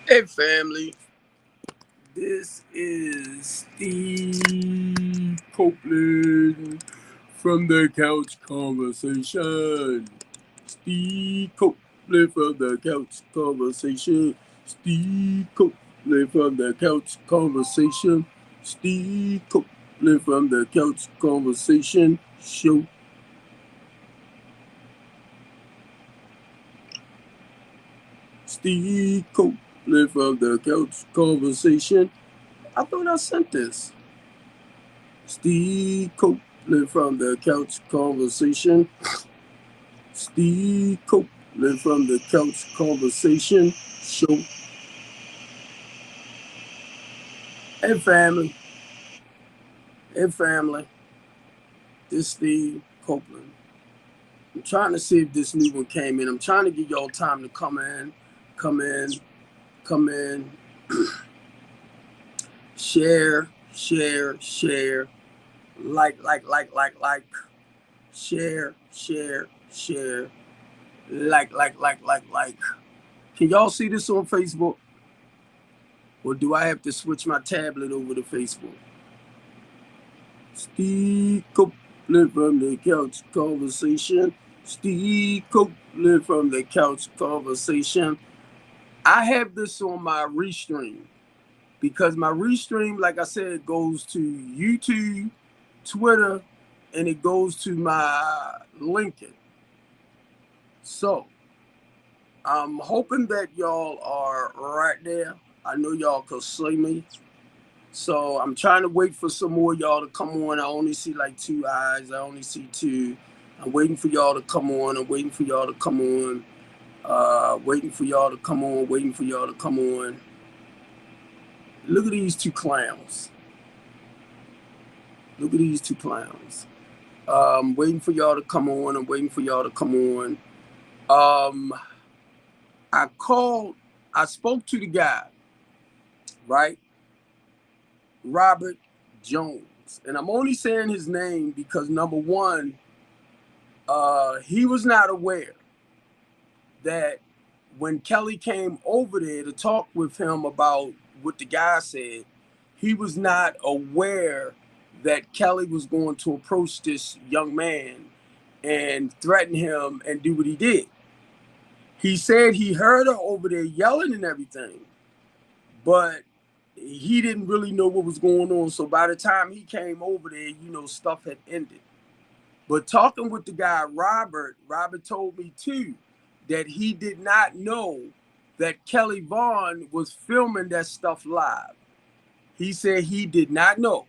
Hey, family. This is Steve Copeland from the Couch Conversation. Steve Copeland from the Couch Conversation. Steve Copeland from the Couch Conversation. Steve Copeland from the Couch Conversation Show. Steve Copeland from the Couch Conversation. I thought I sent this. Steve Copeland from the Couch Conversation. Steve Copeland from the Couch Conversation Show. Hey, family. Hey, family. This Steve Copeland. I'm trying to see if this new one came in. I'm trying to give y'all time to come in, come in, come in. Share, share, share. Like. Share, share, share. Like. Can y'all see this on Facebook? Or do I have to switch my tablet over to Facebook? Steve Copeland from the Couch Conversation. Steve Copeland from the Couch Conversation. I have this on my Restream because my Restream, like I said, goes to YouTube, Twitter, and it goes to my LinkedIn. So I'm hoping that y'all are right there. I know y'all can see me. So I'm trying to wait for some more y'all to come on. I only see like two eyes. I only see two. I'm waiting for y'all to come on. I'm waiting for y'all to come on. Waiting for y'all to come on. Waiting for y'all to come on. Look at these two clowns. Look at these two clowns. Waiting for y'all to come on. I'm waiting for y'all to come on. Um, I called. I spoke to the guy, right? Robert Jones. And I'm only saying his name because number one, he was not aware that when Kelly came over there to talk with him about what the guy said, he was not aware that Kelly was going to approach this young man and threaten him and do what he did. He said he heard her over there yelling and everything, but he didn't really know what was going on. So by the time he came over there, stuff had ended. But talking with the guy, Robert told me too that he did not know that Kelly Vaughn was filming that stuff live. He said he did not know.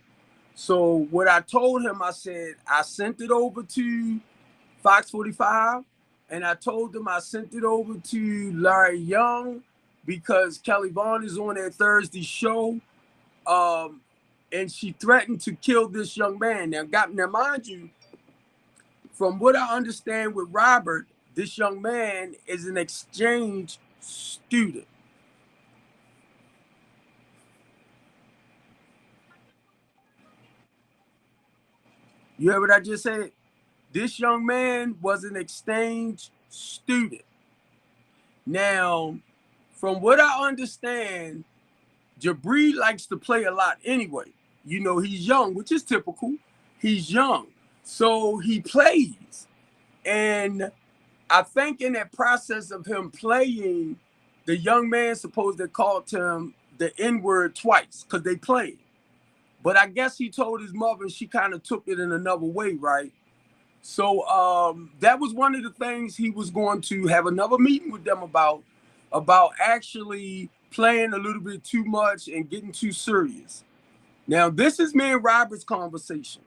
So what I told him, I said, I sent it over to Fox 45, and I told them I sent it over to Larry Young because Kelly Vaughn is on their Thursday show. And she threatened to kill this young man. Now, mind you, from what I understand with Robert, this young man is an exchange student. You heard what I just said? This young man was an exchange student. Now, from what I understand, Jabri likes to play a lot anyway. He's young, which is typical. He's young. So he plays. And I think in that process of him playing, the young man supposed to called him the N-word twice because they played. But I guess he told his mother and she kind of took it in another way, right? So that was one of the things he was going to have another meeting with them about actually playing a little bit too much and getting too serious. Now, this is me and Robert's conversation.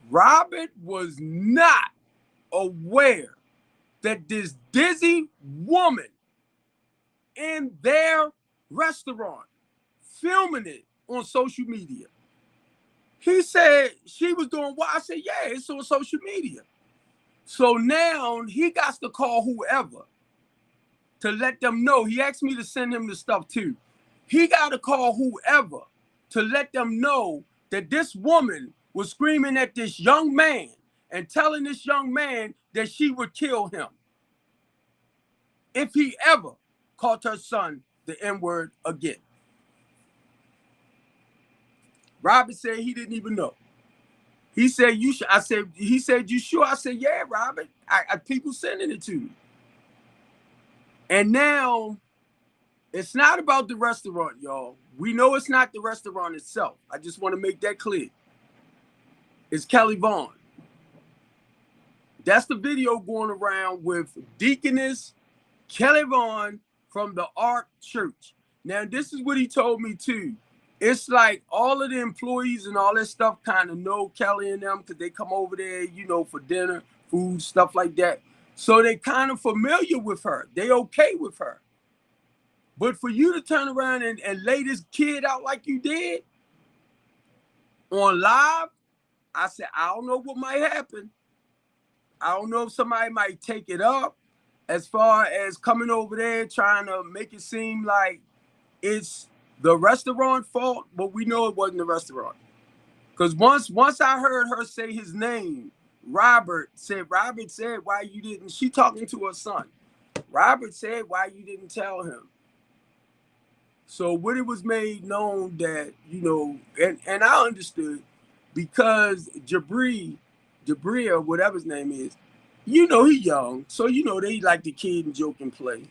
Robert was not aware that this dizzy woman in their restaurant filming it on social media. He said she was doing what? I said, yeah, it's on social media. So now he got to call whoever to let them know. He asked me to send him the stuff too. He got to call whoever to let them know that this woman was screaming at this young man and telling this young man that she would kill him if he ever called her son the N-word again. Robert said he didn't even know. He said, you should. He said, you sure? I said, yeah, Robert. People sending it to me. And now it's not about the restaurant, y'all. We know it's not the restaurant itself. I just want to make that clear. It's Kelly Vaughn. That's the video going around with Deaconess Kelly Vaughn from the Ark Church. Now, this is what he told me too. It's like all of the employees and all that stuff kind of know Kelly and them because they come over there, you know, for dinner, food, stuff like that. So they kind of familiar with her. They okay with her. But for you to turn around and lay this kid out like you did on live, I said, I don't know what might happen. I don't know if somebody might take it up as far as coming over there trying to make it seem like it's the restaurant fault, but we know it wasn't the restaurant. Because once I heard her say his name, Robert said, why you didn't, she talking to her son. Robert said, why you didn't tell him? So when it was made known that, you know, and I understood because Jabri, or whatever his name is, you know, he young. So, you know, they like the kid and joke and play.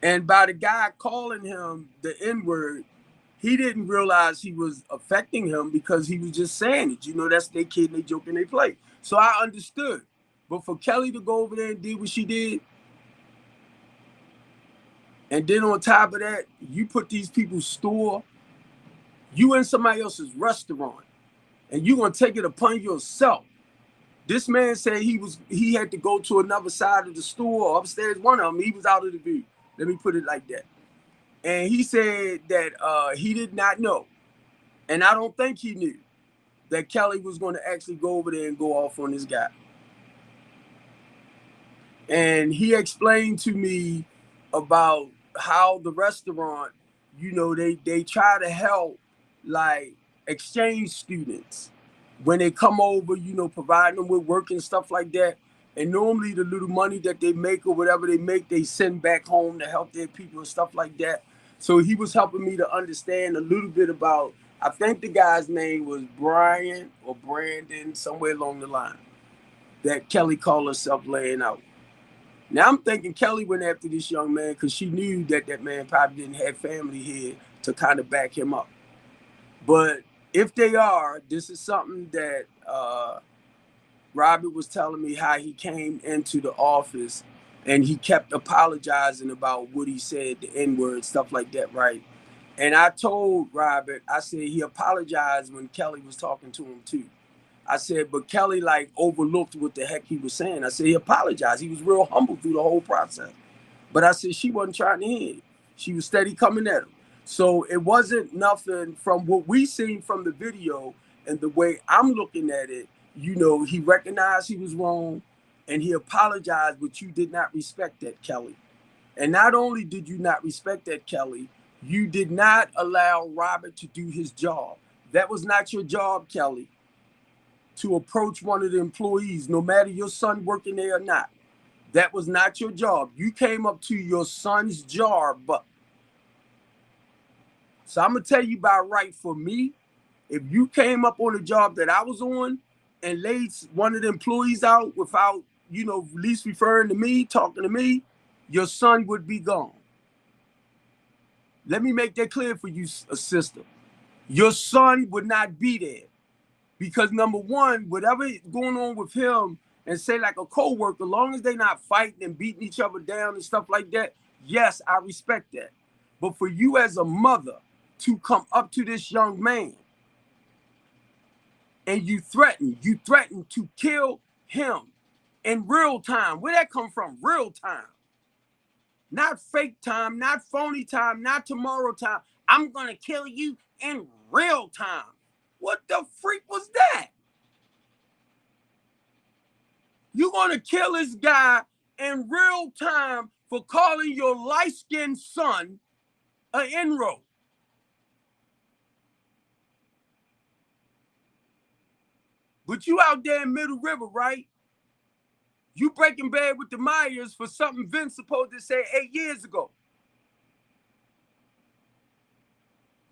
And by the guy calling him the N-word, he didn't realize he was affecting him because he was just saying it. You know, that's their kid and they joke and they play. So I understood. But for Kelly to go over there and do what she did, and then on top of that, you put these people's store, you in somebody else's restaurant, and you gonna take it upon yourself. This man said he had to go to another side of the store, upstairs, one of them, he was out of the view. Let me put it like that. And he said that he did not know, and I don't think he knew, that Kelly was going to actually go over there and go off on this guy. And he explained to me about how the restaurant, you know, they try to help like exchange students when they come over, you know, providing them with work and stuff like that. And normally the little money that they make or whatever they make, they send back home to help their people and stuff like that. So he was helping me to understand a little bit about, I think the guy's name was Brian or Brandon, somewhere along the line, that Kelly called herself laying out. Now I'm thinking Kelly went after this young man because she knew that that man probably didn't have family here to kind of back him up. But if they are, this is something that Robert was telling me how he came into the office and he kept apologizing about what he said, the N-word, stuff like that, right? And I told Robert, I said he apologized when Kelly was talking to him too. I said, but Kelly like overlooked what the heck he was saying. I said he apologized. He was real humble through the whole process. But I said she wasn't trying to hear it. She was steady coming at him. So it wasn't nothing from what we seen from the video and the way I'm looking at it. You know, he recognized he was wrong and he apologized, but you did not respect that, Kelly. And not only did you not respect that, Kelly, you did not allow Robert to do his job. That was not your job, Kelly, to approach one of the employees, no matter your son working there or not. That was not your job. You came up to your son's job. So I'm going to tell you about right for me. If you came up on a job that I was on and laid one of the employees out without, you know, at least referring to me, talking to me, your son would be gone. Let me make that clear for you, sister. Your son would not be there. Because number one, whatever is going on with him, and say like a co-worker, as long as they're not fighting and beating each other down and stuff like that, yes, I respect that. But for you as a mother to come up to this young man and you threaten to kill him in real time. Where that come from? Real time. Not fake time, not phony time, not tomorrow time. I'm gonna kill you in real time. What the freak was that? You're going to kill this guy in real time for calling your light-skinned son an N-road. But you out there in Middle River, right? You breaking bad with the Myers for something Vince supposed to say 8 years ago.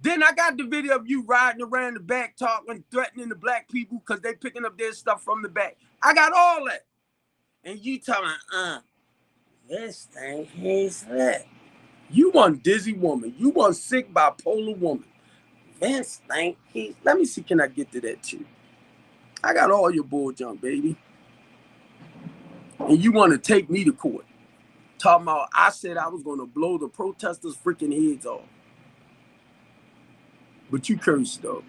Then I got the video of you riding around the back talking, threatening the black people because they picking up their stuff from the back. I got all that. And you telling this thing is lit. You one dizzy woman. You one sick bipolar woman. Vince think he's... Let me see, can I get to that too? I got all your bull junk, baby. And you want to take me to court. Talking about I said I was going to blow the protesters' freaking heads off. But you cursed, though.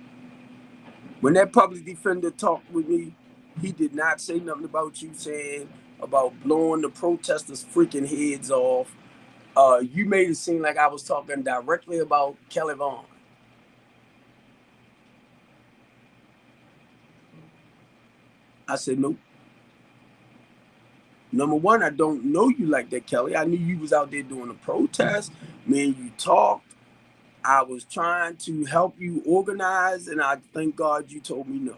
When that public defender talked with me, he did not say nothing about you saying about blowing the protesters' freaking heads off. You made it seem like I was talking directly about Kelly Vaughn. I said, nope. Number one, I don't know you like that, Kelly. I knew you was out there doing a protest. Me and you talked. I was trying to help you organize, and I thank God you told me no.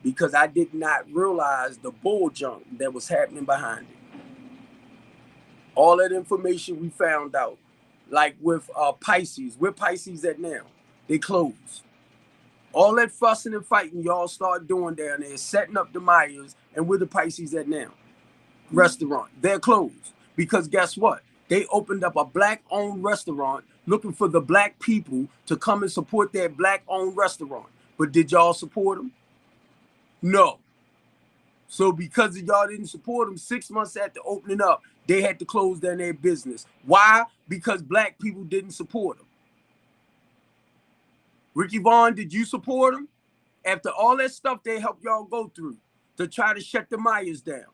Because I did not realize the bull junk that was happening behind it. All that information we found out. Like with Pisces. Where Pisces at now? They closed. All that fussing and fighting y'all start doing down there, setting up the Myers, and where the Pisces at now? Restaurant. They're closed. Because guess what? They opened up a black-owned restaurant looking for the black people to come and support their black-owned restaurant. But did y'all support them? No. So because y'all didn't support them, 6 months after opening up, they had to close down their business. Why? Because black people didn't support them. Ricky Vaughn, did you support them? After all that stuff they helped y'all go through to try to shut the Myers down.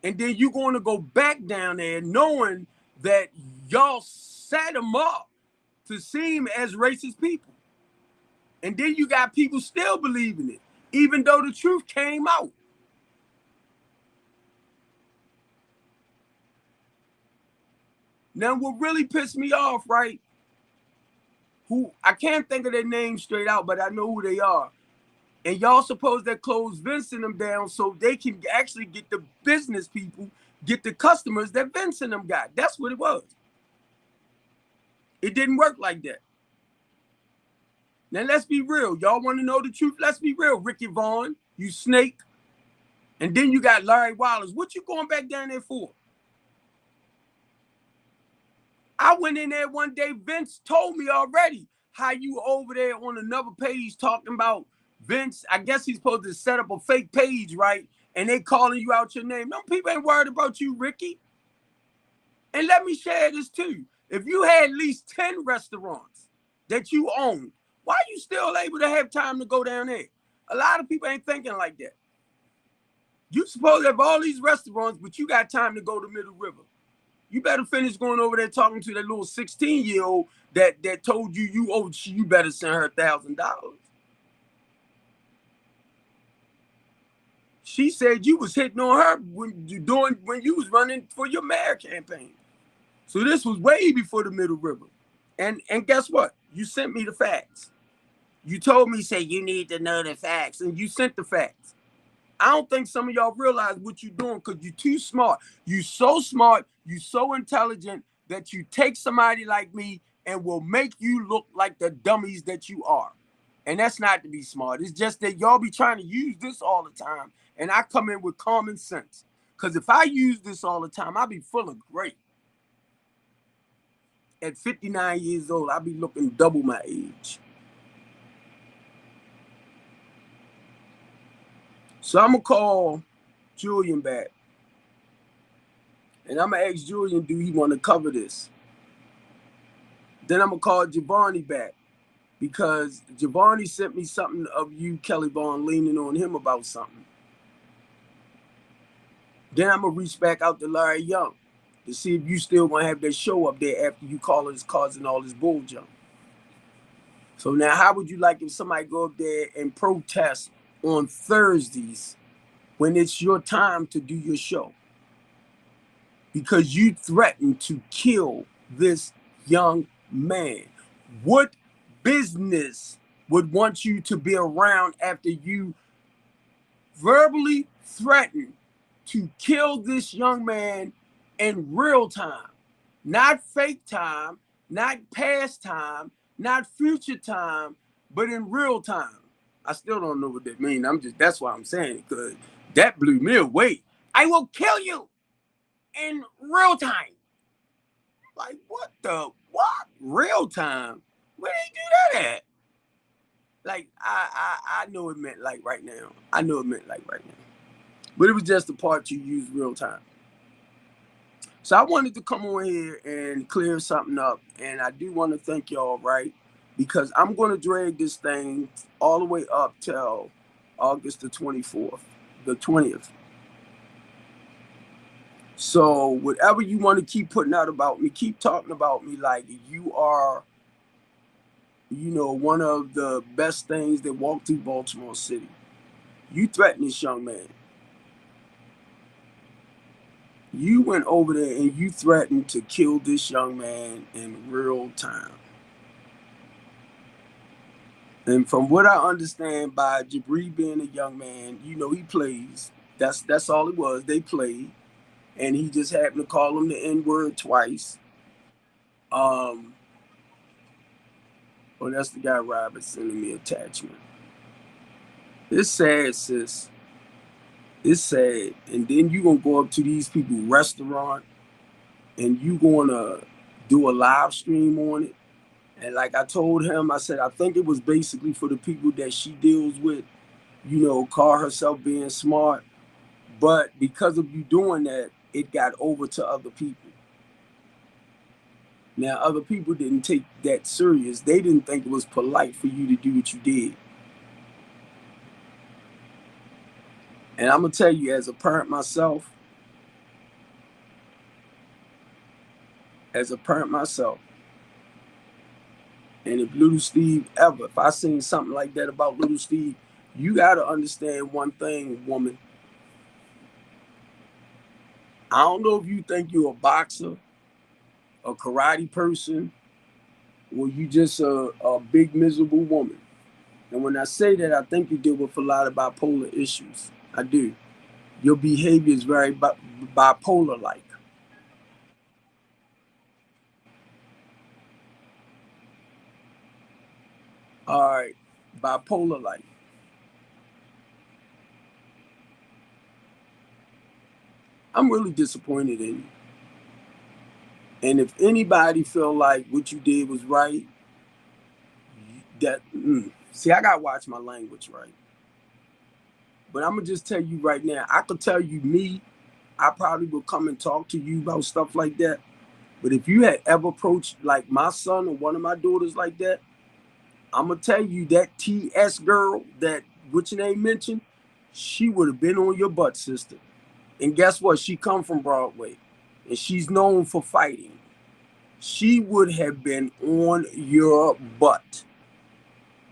And then you're going to go back down there knowing that y'all set them up to seem as racist people. And then you got people still believing it, even though the truth came out. Now, what really pissed me off, right? I can't think of their names straight out, but I know who they are. And y'all supposed to close Vince and them down so they can actually get the business people, get the customers that Vince and them got. That's what it was. It didn't work like that. Now, let's be real. Y'all want to know the truth? Let's be real. Ricky Vaughn, you snake. And then you got Larry Wallace. What you going back down there for? I went in there one day. Vince told me already how you over there on another page talking about Vince. I guess he's supposed to set up a fake page, right? And they calling you out your name. No, people ain't worried about you, Ricky. And let me share this too. If you had at least 10 restaurants that you own, why are you still able to have time to go down there? A lot of people ain't thinking like that. You supposed to have all these restaurants, but you got time to go to Middle River. You better finish going over there talking to that little 16-year-old that told you you better send her $1,000. She said you was hitting on her when you was running for your mayor campaign. So this was way before the Middle River. And guess what? You sent me the facts. You told me, say, you need to know the facts, and you sent the facts. I don't think some of y'all realize what you're doing because you're too smart. You're so smart, you're so intelligent that you take somebody like me and will make you look like the dummies that you are. And that's not to be smart. It's just that y'all be trying to use this all the time, and I come in with common sense. Because if I use this all the time, I'll be full of great. At 59 years old, I'll be looking double my age. So I'm going to call Julian back. And I'm going to ask Julian, do he want to cover this? Then I'm going to call Giovanni back. Because Giovanni sent me something of you, Kelly Vaughn, leaning on him about something. Then I'm going to reach back out to Larry Young to see if you still going to have that show up there after you call us causing all this bull junk. So now how would you like if somebody go up there and protest on Thursdays when it's your time to do your show? Because you threatened to kill this young man. What business would want you to be around after you verbally threatened to kill this young man in real time, not fake time, not past time, not future time, but in real time. I still don't know what that means. That's why I'm saying it, because that blew me away. I will kill you in real time. Like, what? Real time? Where they do that at? Like, I know it meant like right now. I know it meant like right now. But it was just the part you use real time. So I wanted to come on here and clear something up. And I do want to thank y'all, right? Because I'm going to drag this thing all the way up till August the 24th, the 20th. So whatever you want to keep putting out about me, keep talking about me like you are, one of the best things that walked through Baltimore City. You threatened this young man. You went over there and you threatened to kill this young man in real time. And from what I understand, by Jabri being a young man, he plays. That's all it was. They played, and he just happened to call him the N-word twice. Well, that's the guy Robert sending me attachment. It's sad, sis. It's sad. And then you gonna go up to these people's restaurant and you gonna do a live stream on it. And like I told him, I said, I think it was basically for the people that she deals with, call herself being smart. But because of you doing that, it got over to other people. Now, other people didn't take that serious. They didn't think it was polite for you to do what you did. And I'm going to tell you, as a parent myself, and if Little Steve if I seen something like that about Little Steve, you got to understand one thing, woman. I don't know if you think you're a boxer, a karate person, or you just a big miserable woman. And when I say that, I think you deal with a lot of bipolar issues. I do. Your behavior is very bipolar-like. All right, bipolar-like. I'm really disappointed in you. And if anybody feel like what you did was right, see, I gotta watch my language, right? But I'm gonna just tell you right now, I could tell you me, I probably would come and talk to you about stuff like that. But if you had ever approached like my son or one of my daughters like that, I'm gonna tell you that TS girl that what's your name mentioned, she would have been on your butt, sister. And guess what? She come from Broadway, and she's known for fighting. She would have been on your butt.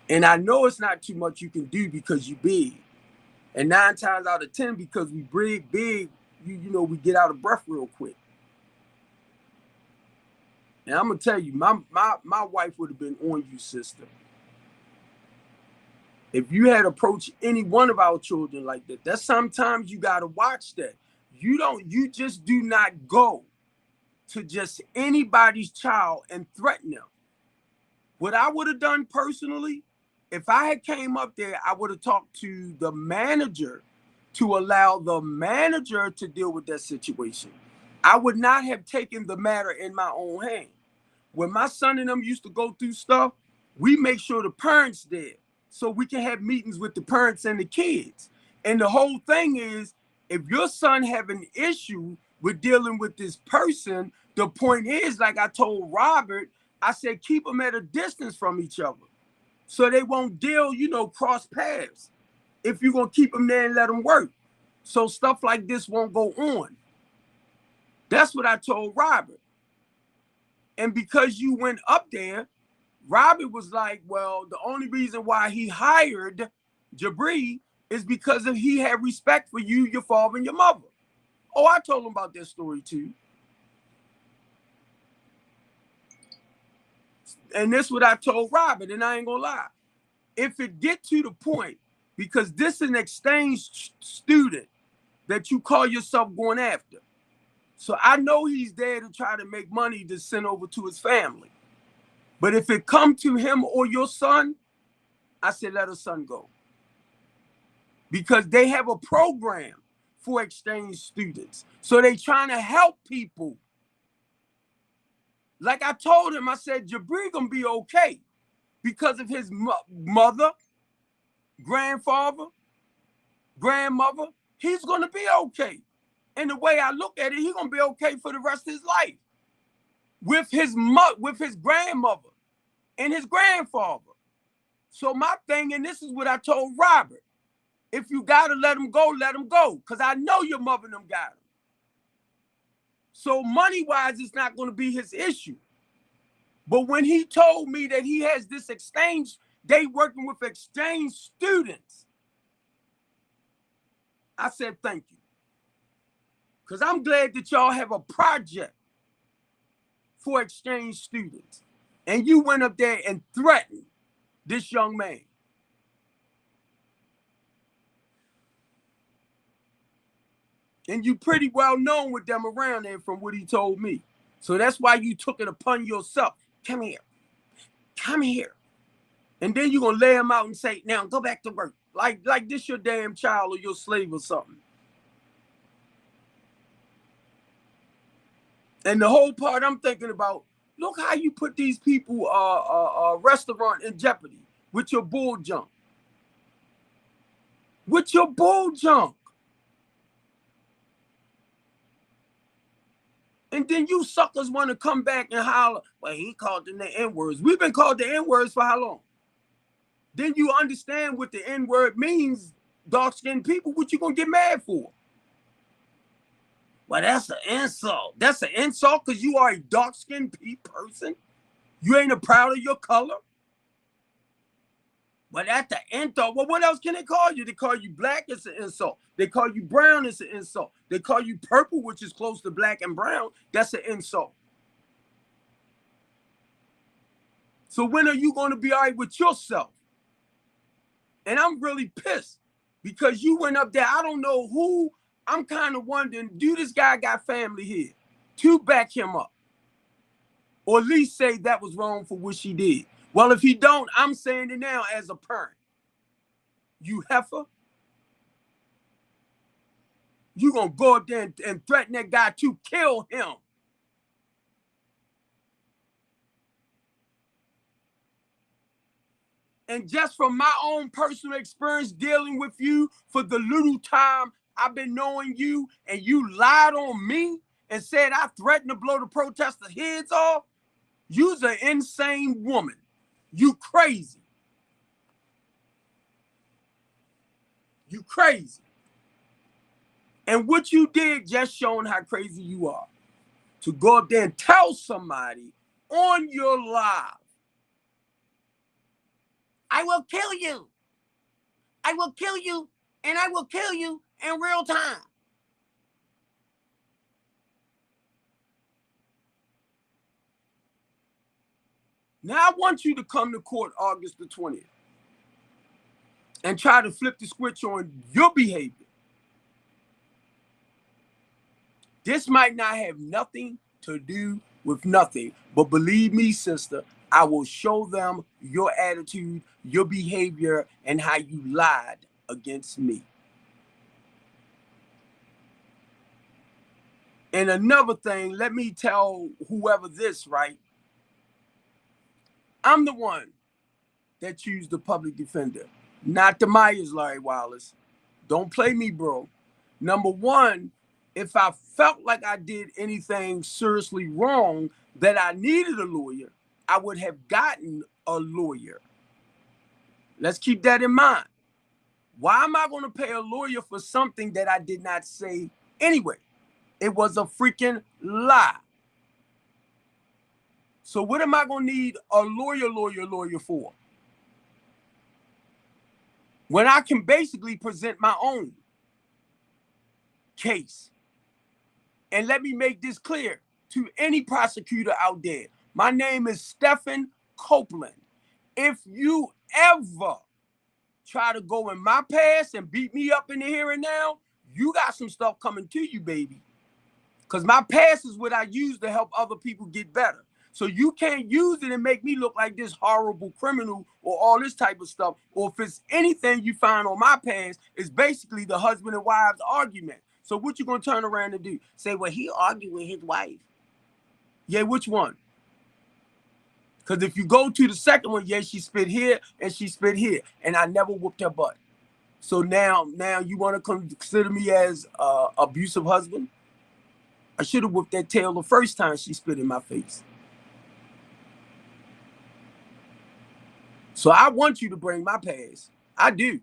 And I know it's not too much you can do because you big. And 9 times out of 10, because we big, we get out of breath real quick. And I'm gonna tell you, my wife would have been on you, sister. If you had approached any one of our children like that, that's sometimes you gotta watch that. You just do not go to just anybody's child and threaten them. What I would have done personally, if I had came up there, I would have talked to the manager to allow the manager to deal with that situation. I would not have taken the matter in my own hand. When my son and them used to go through stuff, we make sure the parents there so we can have meetings with the parents and the kids. And the whole thing is, if your son have an issue with dealing with this person, the point is, like I told Robert, I said, keep them at a distance from each other so they won't deal, cross paths. If you're going to keep them there and let them work. So stuff like this won't go on. That's what I told Robert. And because you went up there, Robert was like, well, the only reason why he hired Jabri is because he had respect for you, your father, and your mother. Oh, I told him about that story too. And this is what I told Robert, and I ain't gonna lie. If it get to the point, because this is an exchange student that you call yourself going after. So I know he's there to try to make money to send over to his family. But if it come to him or your son, I said, let his son go. Because they have a program for exchange students. So they trying to help people. Like I told him, I said, Jabri gonna be okay because of his mother, grandfather, grandmother. He's gonna be okay. And the way I look at it, he's gonna be okay for the rest of his life. With his grandmother and his grandfather. So my thing, and this is what I told Robert, if you gotta let him go, let him go. Because I know your mother and them got him. So money-wise, it's not gonna be his issue. But when he told me that he has this exchange, they working with exchange students, I said, thank you. Because I'm glad that y'all have a project for exchange students. And you went up there and threatened this young man. And you pretty well known with them around there from what he told me. So that's why you took it upon yourself. Come here. Come here. And then you're going to lay him out and say, now go back to work. Like this your damn child or your slave or something. And the whole part I'm thinking about, look how you put these people restaurant in jeopardy with your bull junk. With your bull junk. And then you suckers want to come back and holler, well, he called them the N-words. We've been called the N-words for how long? Then you understand what the N-word means, dark-skinned people, what you gonna get mad for? Well, that's an insult. That's an insult because you are a dark-skinned person? You ain't proud of your color? Well, that's the insult. Well, what else can they call you? They call you black, it's an insult. They call you brown, it's an insult. They call you purple, which is close to black and brown, that's an insult. So when are you going to be all right with yourself? And I'm really pissed because you went up there. I don't know who. I'm kind of wondering, do this guy got family here to back him up? Or at least say that was wrong for what she did. Well, if he don't, I'm saying it now as a parent. You heifer. You going to go up there and threaten that guy to kill him. And just from my own personal experience dealing with you for the little time I've been knowing you, and you lied on me and said I threatened to blow the protesters' heads off, you's an insane woman. You crazy. You crazy. And what you did just showing how crazy you are. To go up there and tell somebody on your live, I will kill you. I will kill you, and I will kill you in real time. Now I want you to come to court August the 20th and try to flip the switch on your behavior. This might not have nothing to do with nothing, but believe me, sister, I will show them your attitude, your behavior, and how you lied against me. And another thing, let me tell whoever this, right? I'm the one that choose the public defender, not the Myers, Larry Wallace. Don't play me, bro. Number one, if I felt like I did anything seriously wrong that I needed a lawyer, I would have gotten a lawyer. Let's keep that in mind. Why am I going to pay a lawyer for something that I did not say anyway? It was a freaking lie. So what am I going to need a lawyer for? When I can basically present my own case. And let me make this clear to any prosecutor out there. My name is Stephen Copeland. If you ever try to go in my past and beat me up in the here and now, You got some stuff coming to you, baby. Because my past is what I use to help other people get better. So you can't use it and make me look like this horrible criminal or all this type of stuff. Or if it's anything you find on my past, it's basically the husband and wives argument. So what you gonna turn around and do? Say, well, he argued with his wife. Yeah, which one? Because if you go to the second one, yeah, she spit here and she spit here, and I never whooped her butt. So now you want to consider me as abusive husband? I should have whooped that tail the first time she spit in my face. So I want you to bring my past. I do.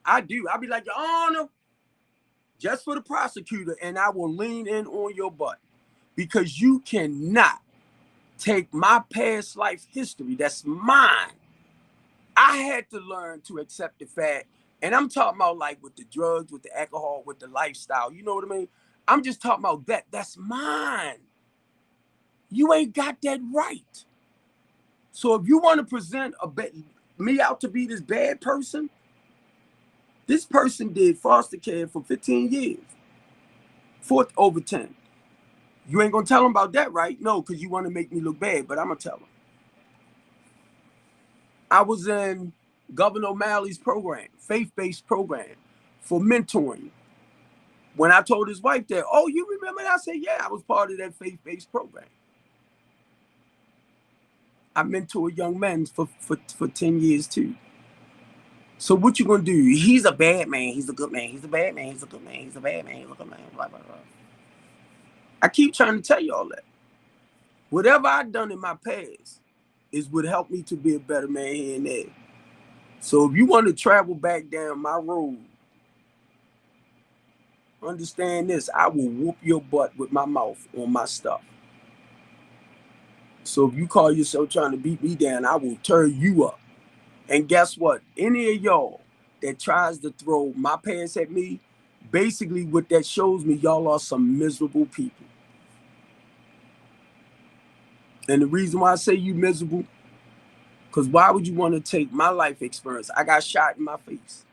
I'll be like, Your Honor, just for the prosecutor, and I will lean in on your butt. Because you cannot take my past life history, that's mine. I had to learn to accept the fact, and I'm talking about like with the drugs, with the alcohol, with the lifestyle, you know what I mean? I'm just talking about that. That's mine. You ain't got that right. So if you want to present me out to be this bad person, this person did foster care for 15 years, over 10. You ain't gonna tell them about that, right? No, because you want to make me look bad, but I'm gonna tell them. I was in Governor O'Malley's program, faith-based program for mentoring. When I told his wife that, oh, you remember that? I said, yeah, I was part of that faith-based program. I mentored young men for 10 years too. So what you gonna do? He's a bad man. He's a good man. He's a bad man. He's a good man. He's a bad man. He's a good man. Blah, blah, blah. I keep trying to tell you all that. Whatever I've done in my past is what helped me to be a better man here and there. So if you want to travel back down my road, understand this, I will whoop your butt with my mouth on my stuff. So if you call yourself trying to beat me down, I will tear you up. And guess what? Any of y'all that tries to throw my pants at me, basically what that shows me, y'all are some miserable people. And the reason why I say you miserable, because why would you want to take my life experience? I got shot in my face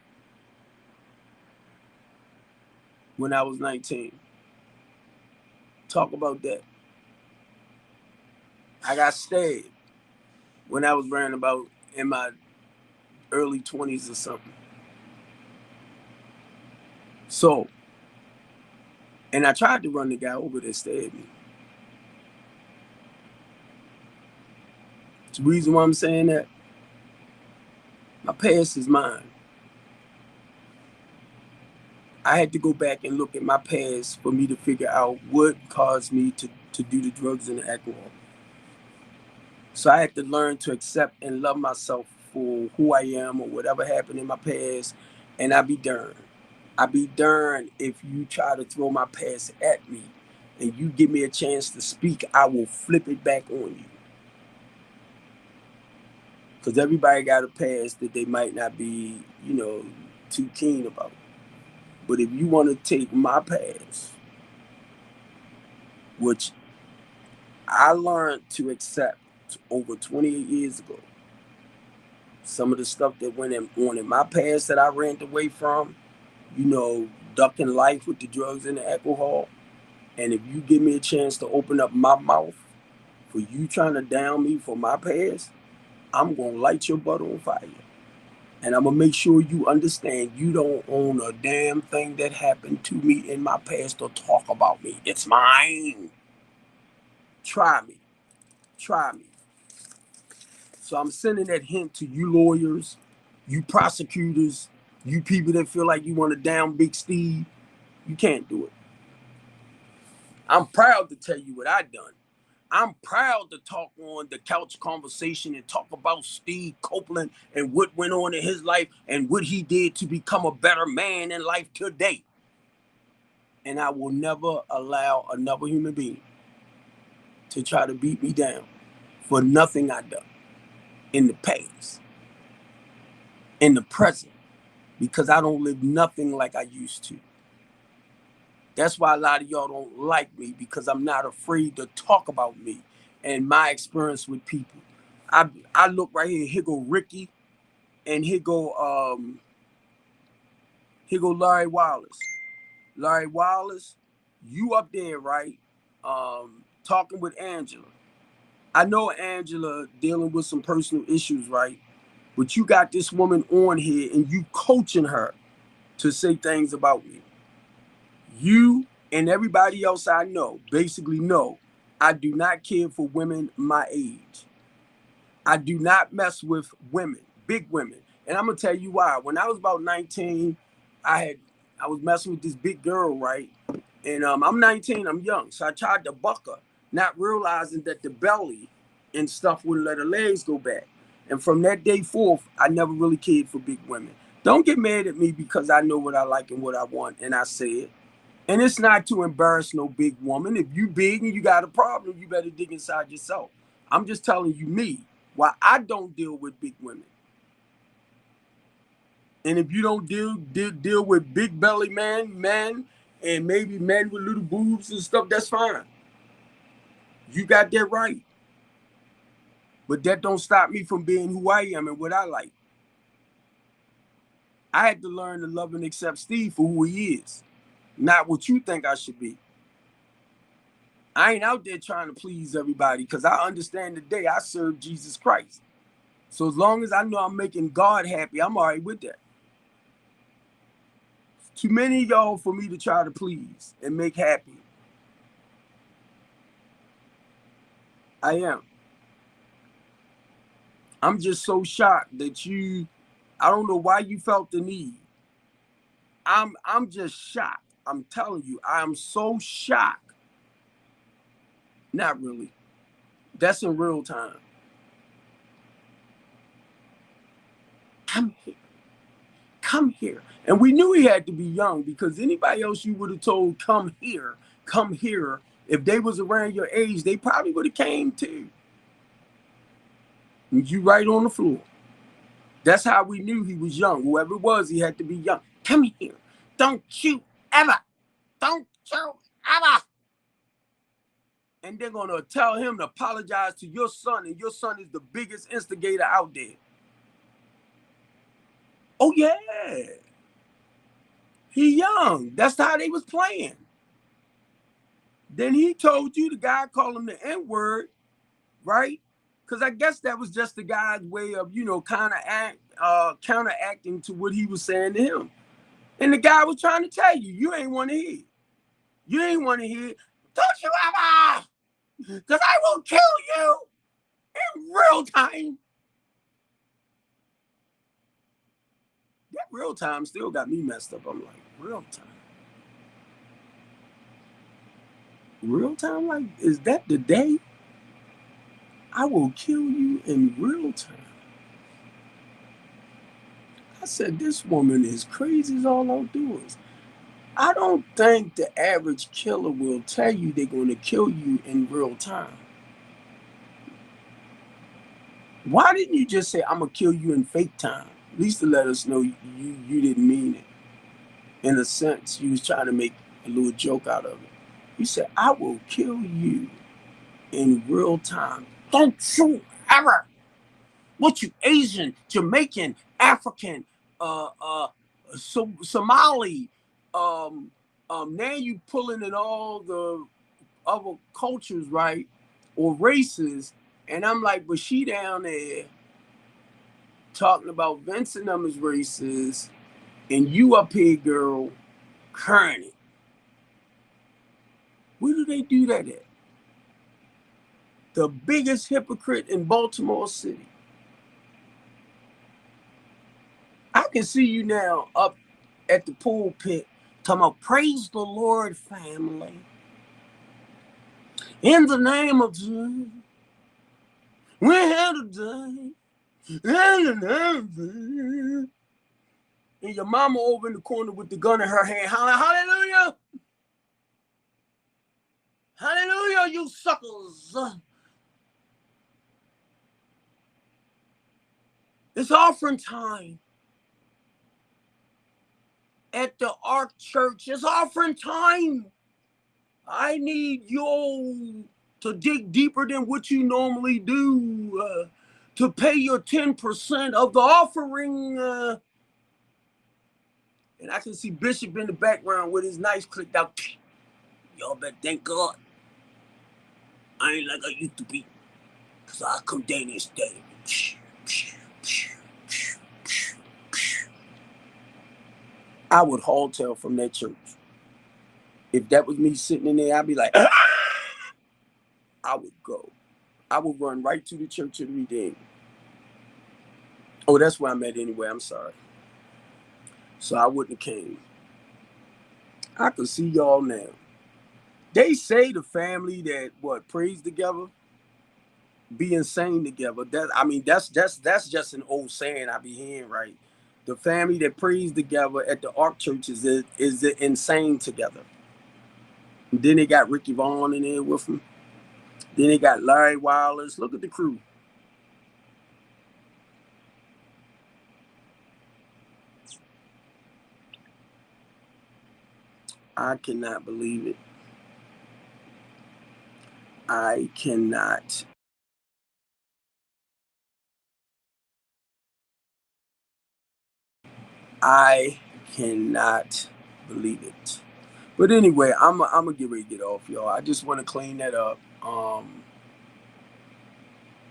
when I was 19. Talk about that. I got stabbed when I was around about in my early 20s or something. So, and I tried to run the guy over that stabbed me. The reason why I'm saying that, my past is mine. I had to go back and look at my past for me to figure out what caused me to do the drugs and the alcohol. So I had to learn to accept and love myself for who I am or whatever happened in my past. And I be darned. I be darned if you try to throw my past at me and you give me a chance to speak, I will flip it back on you. Because everybody got a past that they might not be, too keen about. But if you want to take my past, which I learned to accept over 28 years ago, some of the stuff that went on in my past that I ran away from, ducking life with the drugs and the alcohol. And if you give me a chance to open up my mouth for you trying to down me for my past, I'm going to light your butt on fire. And I'm going to make sure you understand you don't own a damn thing that happened to me in my past or talk about me. It's mine. Try me. Try me. So I'm sending that hint to you lawyers, you prosecutors, you people that feel like you want to down Big Steve. You can't do it. I'm proud to tell you what I done. I'm proud to talk on the couch conversation and talk about Steve Copeland and what went on in his life and what he did to become a better man in life today. And I will never allow another human being to try to beat me down for nothing I done in the past, in the present, because I don't live nothing like I used to. That's why a lot of y'all don't like me, because I'm not afraid to talk about me and my experience with people. I look right here go Ricky, and here go Larry Wallace. Larry Wallace, you up there, right? Talking with Angela. I know Angela dealing with some personal issues, right? But you got this woman on here and you coaching her to say things about me. You and everybody else I know basically know I do not care for women my age. I do not mess with women, big women. And I'm gonna tell you why. When I was about 19, I was messing with this big girl, right? And I'm 19, I'm young. So I tried to buck her, not realizing that the belly and stuff wouldn't let her legs go back. And from that day forth, I never really cared for big women. Don't get mad at me because I know what I like and what I want, and I say it. And it's not to embarrass no big woman. If you big and you got a problem, you better dig inside yourself. I'm just telling you me why I don't deal with big women. And if you don't deal with big belly men, and maybe men with little boobs and stuff, that's fine. You got that right. But that don't stop me from being who I am and what I like. I had to learn to love and accept Steve for who he is, not what you think I should be. I ain't out there trying to please everybody because I understand the day I serve Jesus Christ. So as long as I know I'm making God happy, I'm all right with that. Too many of y'all for me to try to please and make happy. I am. I'm just so shocked that I don't know why you felt the need. I'm just shocked. I'm telling you, I'm so shocked. Not really. That's in real time. Come here. Come here. And we knew he had to be young because anybody else you would have told, come here, come here. If they was around your age, they probably would have came too. And you right on the floor. That's how we knew he was young. Whoever it was, he had to be young. Come here. Don't you ever. Don't you ever. And they're going to tell him to apologize to your son, and your son is the biggest instigator out there. Oh, yeah. He young. That's how they was playing. Then he told you, the guy called him the N-word, right? Because I guess that was just the guy's way of, counteracting to what he was saying to him. And the guy was trying to tell you, you ain't want to hear. You ain't want to hear. Don't you ever! Because I will kill you in real time. That real time still got me messed up. I'm like, real time? Real time? Like, is that the day? I will kill you in real time. I said, this woman is crazy as all outdoors. I don't think the average killer will tell you they're going to kill you in real time. Why didn't you just say, I'm going to kill you in fake time? At least to let us know you didn't mean it. In a sense, you was trying to make a little joke out of it. You said, I will kill you in real time. Don't you ever. What you Asian, Jamaican, African, Somali, now you pulling in all the other cultures, right? Or races. And I'm like, but she down there talking about Vince and them as racist, and you up here, girl, current. Where do they do that at? The biggest hypocrite in Baltimore City. I can see you now up at the pulpit talking about praise the Lord, family. In the name of Jesus, we're here today. And your mama over in the corner with the gun in her hand, hallelujah. Hallelujah, you suckers. It's offering time. At the Ark Church, it's offering time. I need you to dig deeper than what you normally do, to pay your 10% of the offering. And I can see Bishop in the background with his knife clicked out. Y'all better thank God I ain't like I used to be. Cause I come down and stay. I would haul from that church. If that was me sitting in there, I'd be like, I would go. I would run right to the Church of the Redeemed. Oh, that's where I'm at anyway. I'm sorry. So I wouldn't have came. I could see y'all now. They say the family that prays together be insane together. That's just an old saying I be hearing, right? The family that prays together at the Ark Church is insane together. And then they got Ricky Vaughn in there with them. Then they got Larry Wallace. Look at the crew. I cannot believe it. I cannot. I cannot believe it. But anyway, I'm gonna get ready to get off, y'all. I just want to clean that up. Oh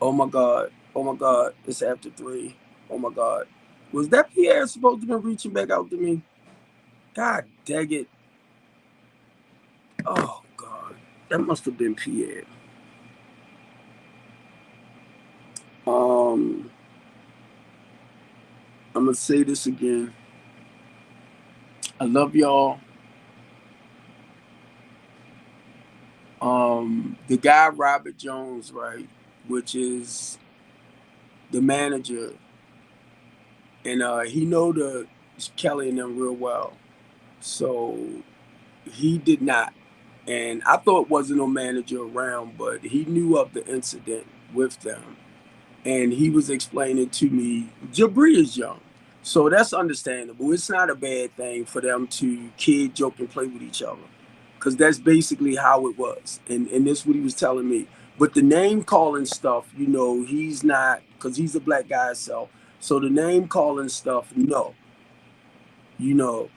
my God. Oh my God. It's after 3. Oh my God. Was that Pierre supposed to be reaching back out to me? God dang it. Oh God. That must have been Pierre. I'm gonna say this again. I love y'all. The guy Robert Jones, right, which is the manager, and he know the Kelly and them real well. So he did not. And I thought wasn't no manager around, but he knew of the incident with them. And he was explaining to me, Jabri is young. So that's understandable. It's not a bad thing for them to kid, joke, and play with each other. Because that's basically how it was. And this is what he was telling me. But the name calling stuff, he's not, because he's a black guy himself. So the name calling stuff, no. And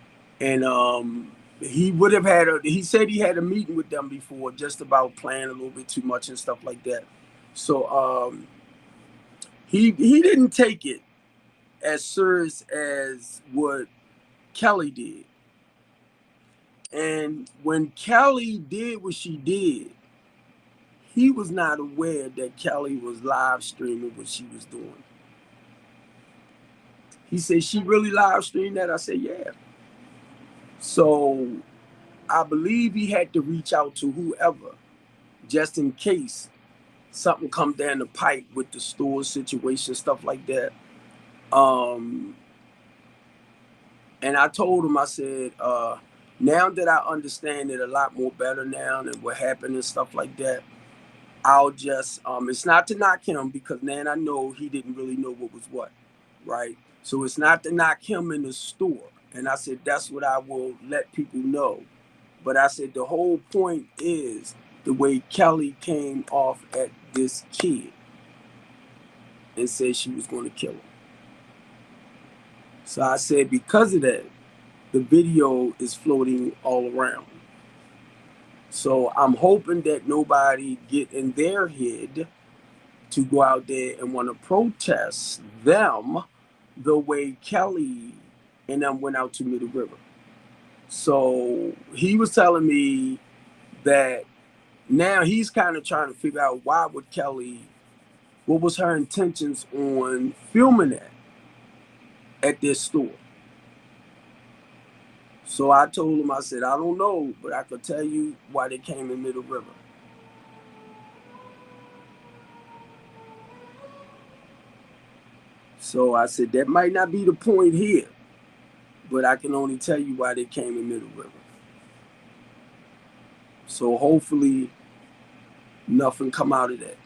he would have he said he had a meeting with them before just about playing a little bit too much and stuff like that. So he didn't take it as serious as what Kelly did. And when Kelly did what she did, he was not aware that Kelly was live streaming what she was doing. He said, she really live streamed that? I said, yeah. So I believe he had to reach out to whoever, just in case something come down the pipe with the store situation, stuff like that. And I told him, I said, now that I understand it a lot more better now and what happened and stuff like that, I'll just, it's not to knock him, because now I know he didn't really know what was what, right? So it's not to knock him in the store. And I said, that's what I will let people know. But I said, the whole point is the way Kelly came off at this kid and said she was going to kill him. So I said, because of that, the video is floating all around. So I'm hoping that nobody get in their head to go out there and want to protest them the way Kelly and them went out to Middle River. So he was telling me that now he's kind of trying to figure out what was her intentions on filming that at this store. So I told him, I said, I don't know, but I could tell you why they came in Middle River. So I said, that might not be the point here, but I can only tell you why they came in Middle River. So hopefully nothing come out of that.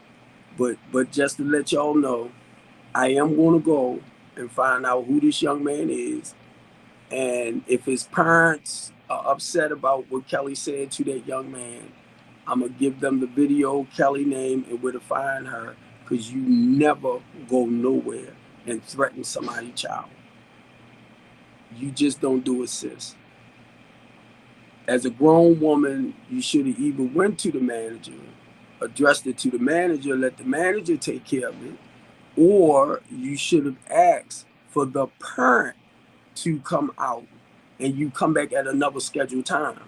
But just to let y'all know, I am going to go and find out who this young man is. And if his parents are upset about what Kelly said to that young man, I'm going to give them the video, Kelly name, and where to find her, because you never go nowhere and threaten somebody's child. You just don't do it, sis. As a grown woman, you should have either went to the manager, addressed it to the manager, let the manager take care of it, or you should have asked for the parent to come out and you come back at another scheduled time.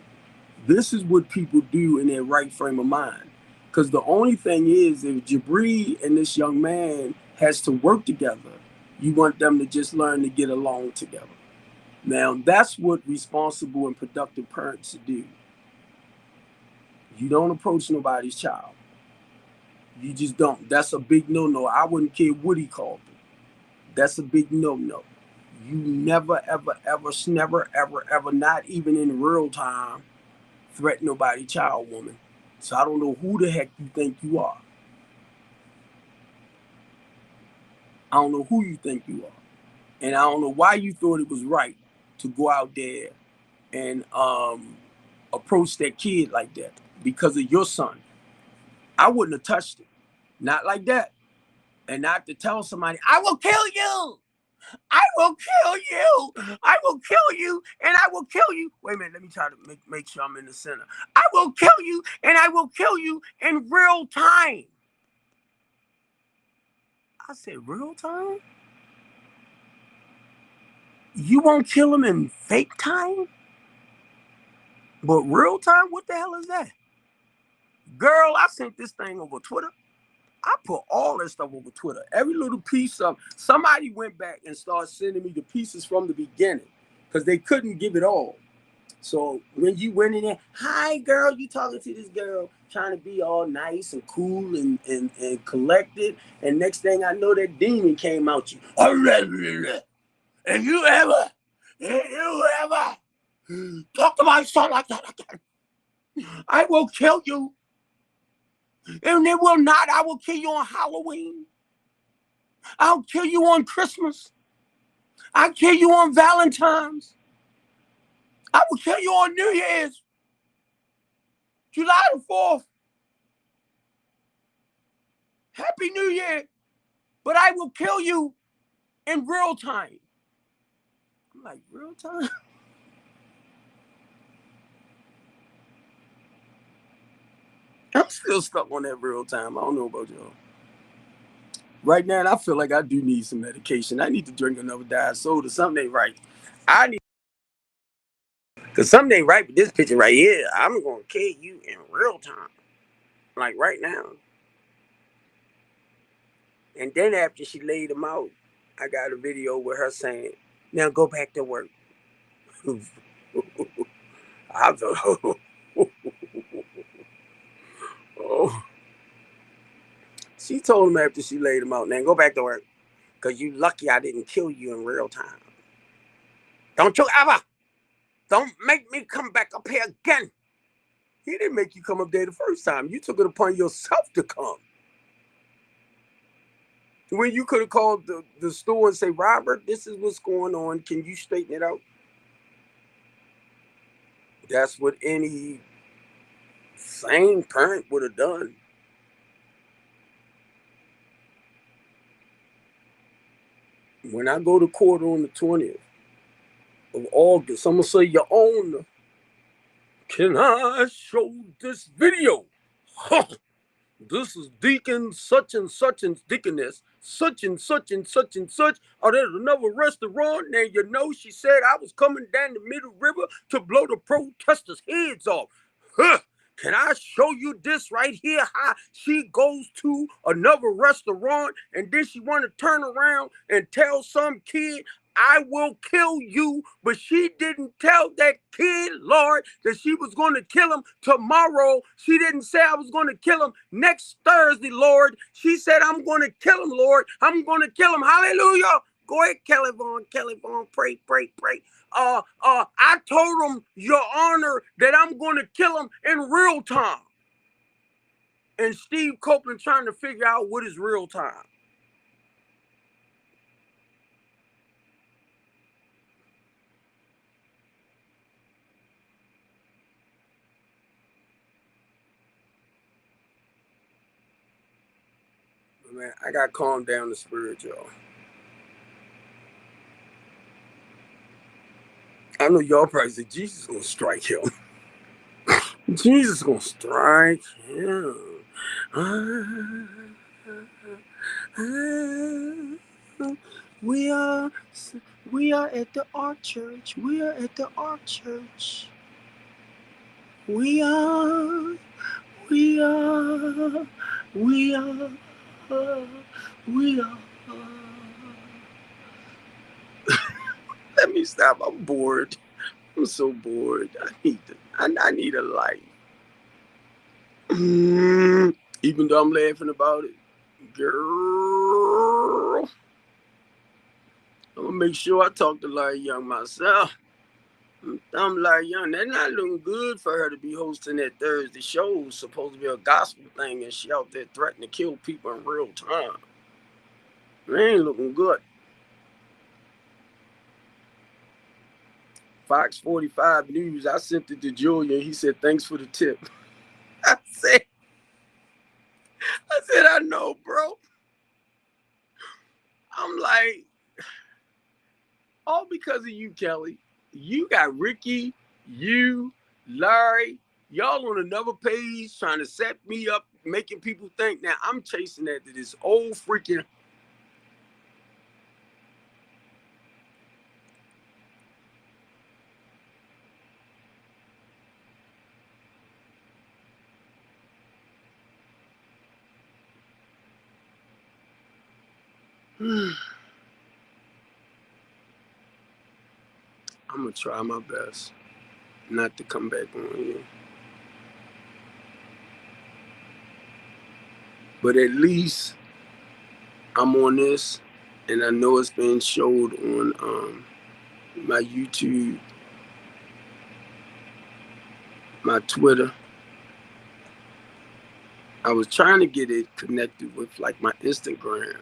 This is what people do in their right frame of mind. Because the only thing is, if Jabri and this young man has to work together, you want them to just learn to get along together. Now, that's what responsible and productive parents do. You don't approach nobody's child. You just don't. That's a big no-no. I wouldn't care what he called it. That's a big no-no. You never, ever, ever, never, ever, ever, not even in real time, threaten nobody child, woman. So I don't know who the heck you think you are. I don't know who you think you are. And I don't know why you thought it was right to go out there and approach that kid like that because of your son. I wouldn't have touched it. Not like that. And not to tell somebody, I will kill you. I will kill you. I will kill you and I will kill you. Wait a minute, let me try to make sure I'm in the center. I will kill you and I will kill you in real time. I said, real time? You won't kill him in fake time? But real time? What the hell is that? Girl, I sent this thing over Twitter. I put all that stuff over Twitter. Every little piece of somebody went back and started sending me the pieces from the beginning because they couldn't give it all. So when you went in there, hi girl, you talking to this girl, trying to be all nice and cool and collected. And next thing I know, that demon came out you. And you ever talk to my son like that again, I will kill you. And it will not. I will kill you on Halloween. I'll kill you on Christmas. I'll kill you on Valentine's. I will kill you on New Year's. July the 4th. Happy New Year. But I will kill you in real time. I'm like, real time? I'm still stuck on that real time. I don't know about y'all. Right now, I feel like I do need some medication. I need to drink another diet soda. Something ain't right. I need, because something ain't right with this picture right here. I'm going to kill you in real time. Like right now. And then after she laid him out, I got a video with her saying, now go back to work. I thought, oh. She told him after she laid him out, now go back to work. Because you lucky I didn't kill you in real time. Don't you ever. Don't make me come back up here again. He didn't make you come up there the first time. You took it upon yourself to come. When you could have called the store and say, Robert, this is what's going on. Can you straighten it out? That's what any sane parent would have done. When I go to court on the 20th of August, I'm going to say, Your Honor, can I show this video? This is Deacon such and such and Deaconess such and such and such and such out at another restaurant. Now you know she said I was coming down the Middle River to blow the protesters' heads off. Huh. Can I show you this right here? How she goes to another restaurant and then she want to turn around and tell some kid I will kill you, but she didn't tell that kid, Lord, that she was going to kill him tomorrow. She didn't say I was going to kill him next Thursday, Lord. She said, I'm going to kill him, Lord. I'm going to kill him. Hallelujah. Go ahead, Kelly Vaughn, pray. I told him, Your Honor, that I'm going to kill him in real time. And Steve Copeland trying to figure out what is real time. Man, I got to calm down the spirit, y'all. I know y'all probably say Jesus gonna strike him. Jesus gonna strike him. We are at the Ark Church. We are at the Ark Church. We are we are we are we are. Let me stop. I'm bored. I'm so bored. I need a life. Even though I'm laughing about it, girl, I'm gonna make sure I talk to Larry Young myself. I'm Larry Young. That's not looking good for her to be hosting that Thursday show. It's supposed to be a gospel thing, and she out there threatening to kill people in real time. It ain't looking good. Fox 45 News. I sent it to Julian. He said, "Thanks for the tip." I said, I know, bro. I'm like, all because of you, Kelly. You got Ricky, you, Larry, y'all on another page trying to set me up, making people think. Now I'm chasing after this old freaking. I'm gonna try my best not to come back on you. But at least I'm on this, and I know it's been showed on my YouTube, my Twitter. I was trying to get it connected with like my Instagram,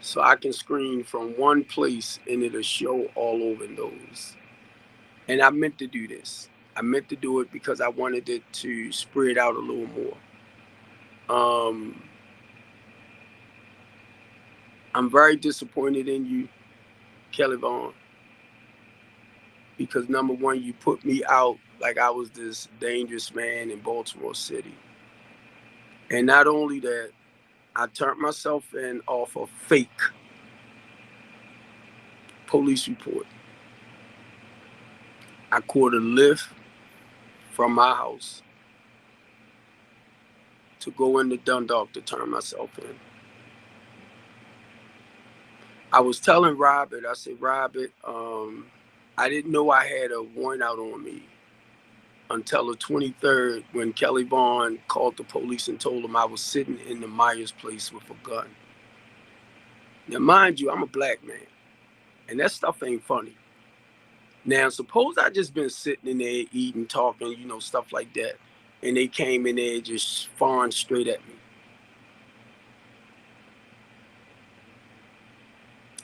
so I can screen from one place and it'll show all over those. And I meant to do this. I meant to do it because I wanted it to spread out a little more. I'm very disappointed in you, Kelly Vaughn, because number one, you put me out like I was this dangerous man in Baltimore City. And not only that, I turned myself in off a fake police report. I caught a lift from my house to go into Dundalk to turn myself in. I was telling Robert, I said, Robert, I didn't know I had a warrant out on me until the 23rd when Kelly Vaughn called the police and told them I was sitting in the Myers place with a gun. Now, mind you, I'm a black man, and that stuff ain't funny. Now, suppose I just been sitting in there eating, talking, stuff like that, and they came in there just firing straight at me.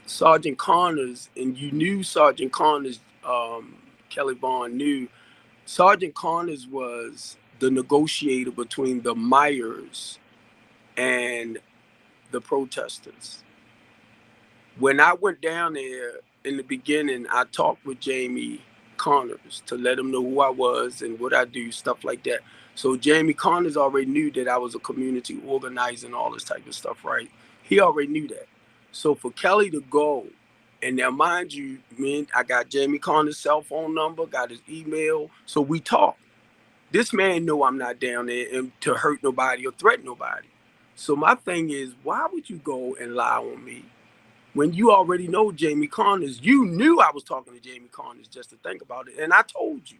Sergeant Connors, and you knew Sergeant Connors, Kelly Vaughn knew, Sergeant Connors was the negotiator between the Myers and the protesters. When I went down there in the beginning, I talked with Jamie Connors to let him know who I was and what I do, stuff like that. So Jamie Connors already knew that I was a community organizer and all this type of stuff, right? He already knew that. So for Kelly to go, and now mind you, I got Jamie Connors' cell phone number, got his email, so we talk. This man know I'm not down there and to hurt nobody or threaten nobody. So my thing is, why would you go and lie on me when you already know Jamie Connors? You knew I was talking to Jamie Connors just to think about it. And I told you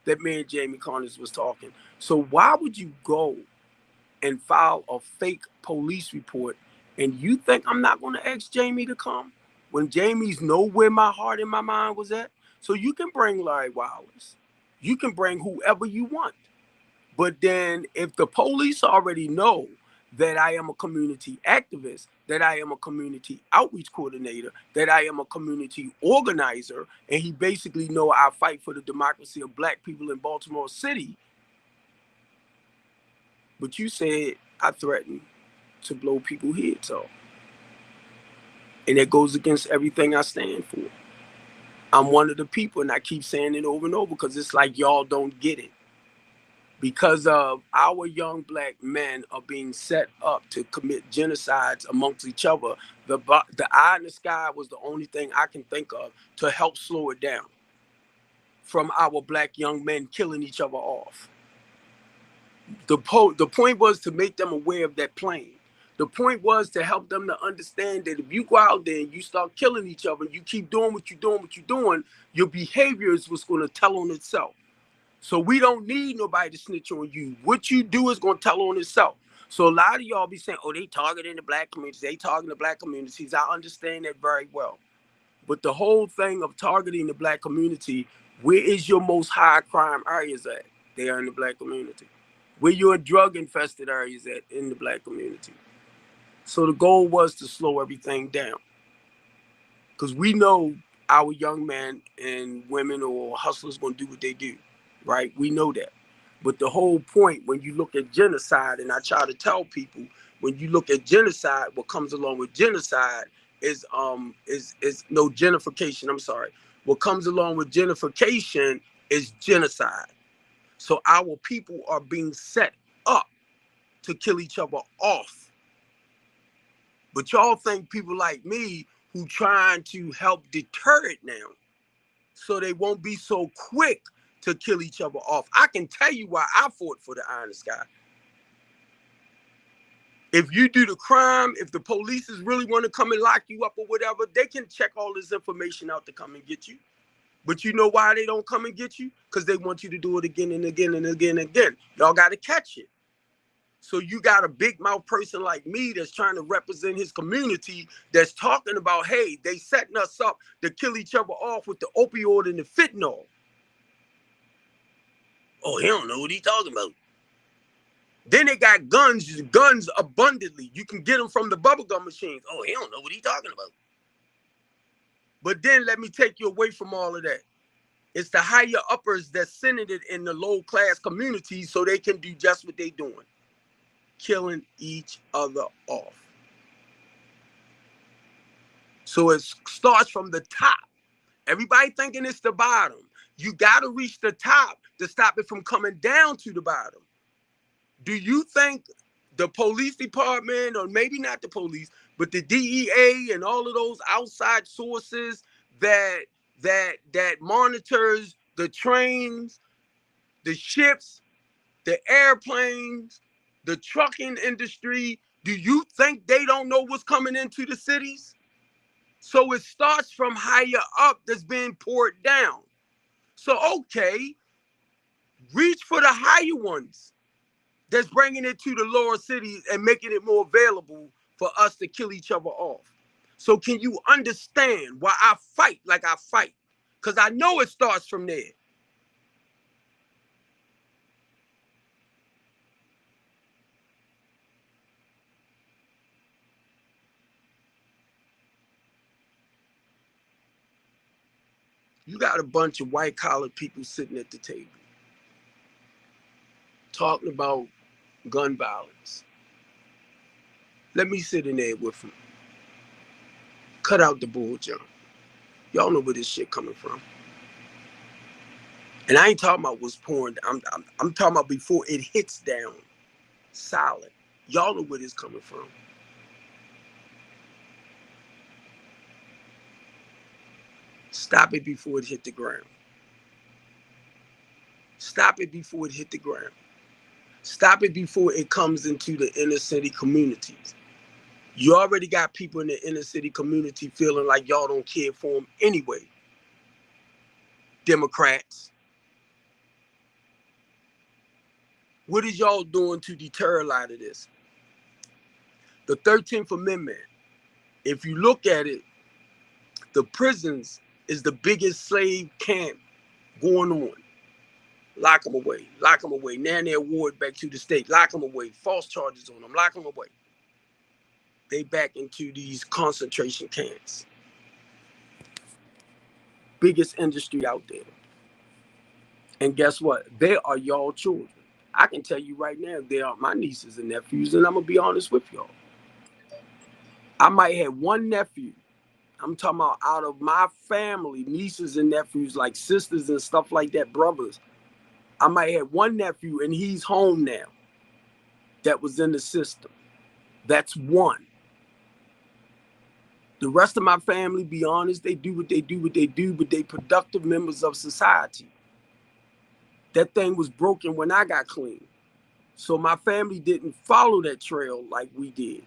that me and Jamie Connors was talking. So why would you go and file a fake police report and you think I'm not going to ask Jamie to come when Jamie's know where my heart and my mind was at? So you can bring Larry Wallace. You can bring whoever you want. But then if the police already know that I am a community activist, that I am a community outreach coordinator, that I am a community organizer, and he basically know I fight for the democracy of black people in Baltimore City. But you said I threatened to blow people's heads off. And that goes against everything I stand for. I'm one of the people, and I keep saying it over and over because it's like y'all don't get it. Because of our young black men are being set up to commit genocides amongst each other, the eye in the sky was the only thing I can think of to help slow it down from our black young men killing each other off. The point was to make them aware of that plane. The point was to help them to understand that if you go out there and you start killing each other, and you keep doing what you're doing, your behavior is what's going to tell on itself. So we don't need nobody to snitch on you. What you do is going to tell on itself. So a lot of y'all be saying, oh, they targeting the black communities. They targeting the black communities. I understand that very well. But the whole thing of targeting the black community, where is your most high crime areas at? They are in the black community. Where your drug infested areas at? In the black community. So the goal was to slow everything down. Because we know our young men and women or hustlers going to do what they do. Right? We know that. But the whole point, when you look at genocide, and I try to tell people, when you look at genocide, what comes along with genocide is no gentrification. I'm sorry. What comes along with gentrification is genocide. So our people are being set up to kill each other off. But y'all think people like me who trying to help deter it now, so they won't be so quick to kill each other off. I can tell you why I fought for the eye in the sky. If you do the crime, if the police really want to come and lock you up or whatever, they can check all this information out to come and get you. But you know why they don't come and get you? Because they want you to do it again and again and again and again. Y'all got to catch it. So you got a big mouth person like me that's trying to represent his community, that's talking about, hey, they setting us up to kill each other off with the opioid and the fentanyl. Oh, he don't know what he's talking about. Then they got guns abundantly. You can get them from the bubblegum machines. Oh, he don't know what he's talking about. But then let me take you away from all of that. It's the higher uppers that's sending it in the low class communities so they can do just what they're doing. Killing each other off. So it starts from the top. Everybody thinking it's the bottom. You got to reach the top to stop it from coming down to the bottom. Do you think the police department, or maybe not the police, but the DEA and all of those outside sources that monitors the trains, the ships, the airplanes, the trucking industry, do you think they don't know what's coming into the cities? So it starts from higher up that's being poured down. So, okay, reach for the higher ones that's bringing it to the lower cities and making it more available for us to kill each other off. So can you understand why I fight like I fight? Because I know it starts from there. You got a bunch of white collar people sitting at the table talking about gun violence. Let me sit in there with them. Cut out the bull jump. Y'all know where this shit coming from. And I ain't talking about what's pouring. I'm talking about before it hits down solid. Y'all know where this coming from. Stop it before it hit the ground. Stop it before it hit the ground. Stop it before it comes into the inner city communities. You already got people in the inner city community feeling like y'all don't care for them anyway. Democrats. What is y'all doing to deter a lot of this? The 13th Amendment, if you look at it, the prisons is the biggest slave camp going on. Lock them away. Lock them away. Now they award back to the state. Lock them away. False charges on them. Lock them away. They back into these concentration camps. Biggest industry out there. And guess what? They are y'all children. I can tell you right now, they are my nieces and nephews, and I'm going to be honest with y'all. I might have one nephew. I'm talking about out of my family, nieces and nephews, like sisters and stuff like that, brothers. I might have one nephew and he's home now that was in the system. That's one. The rest of my family, be honest, they do what they do, but they productive members of society. That thing was broken when I got clean. So my family didn't follow that trail like we did.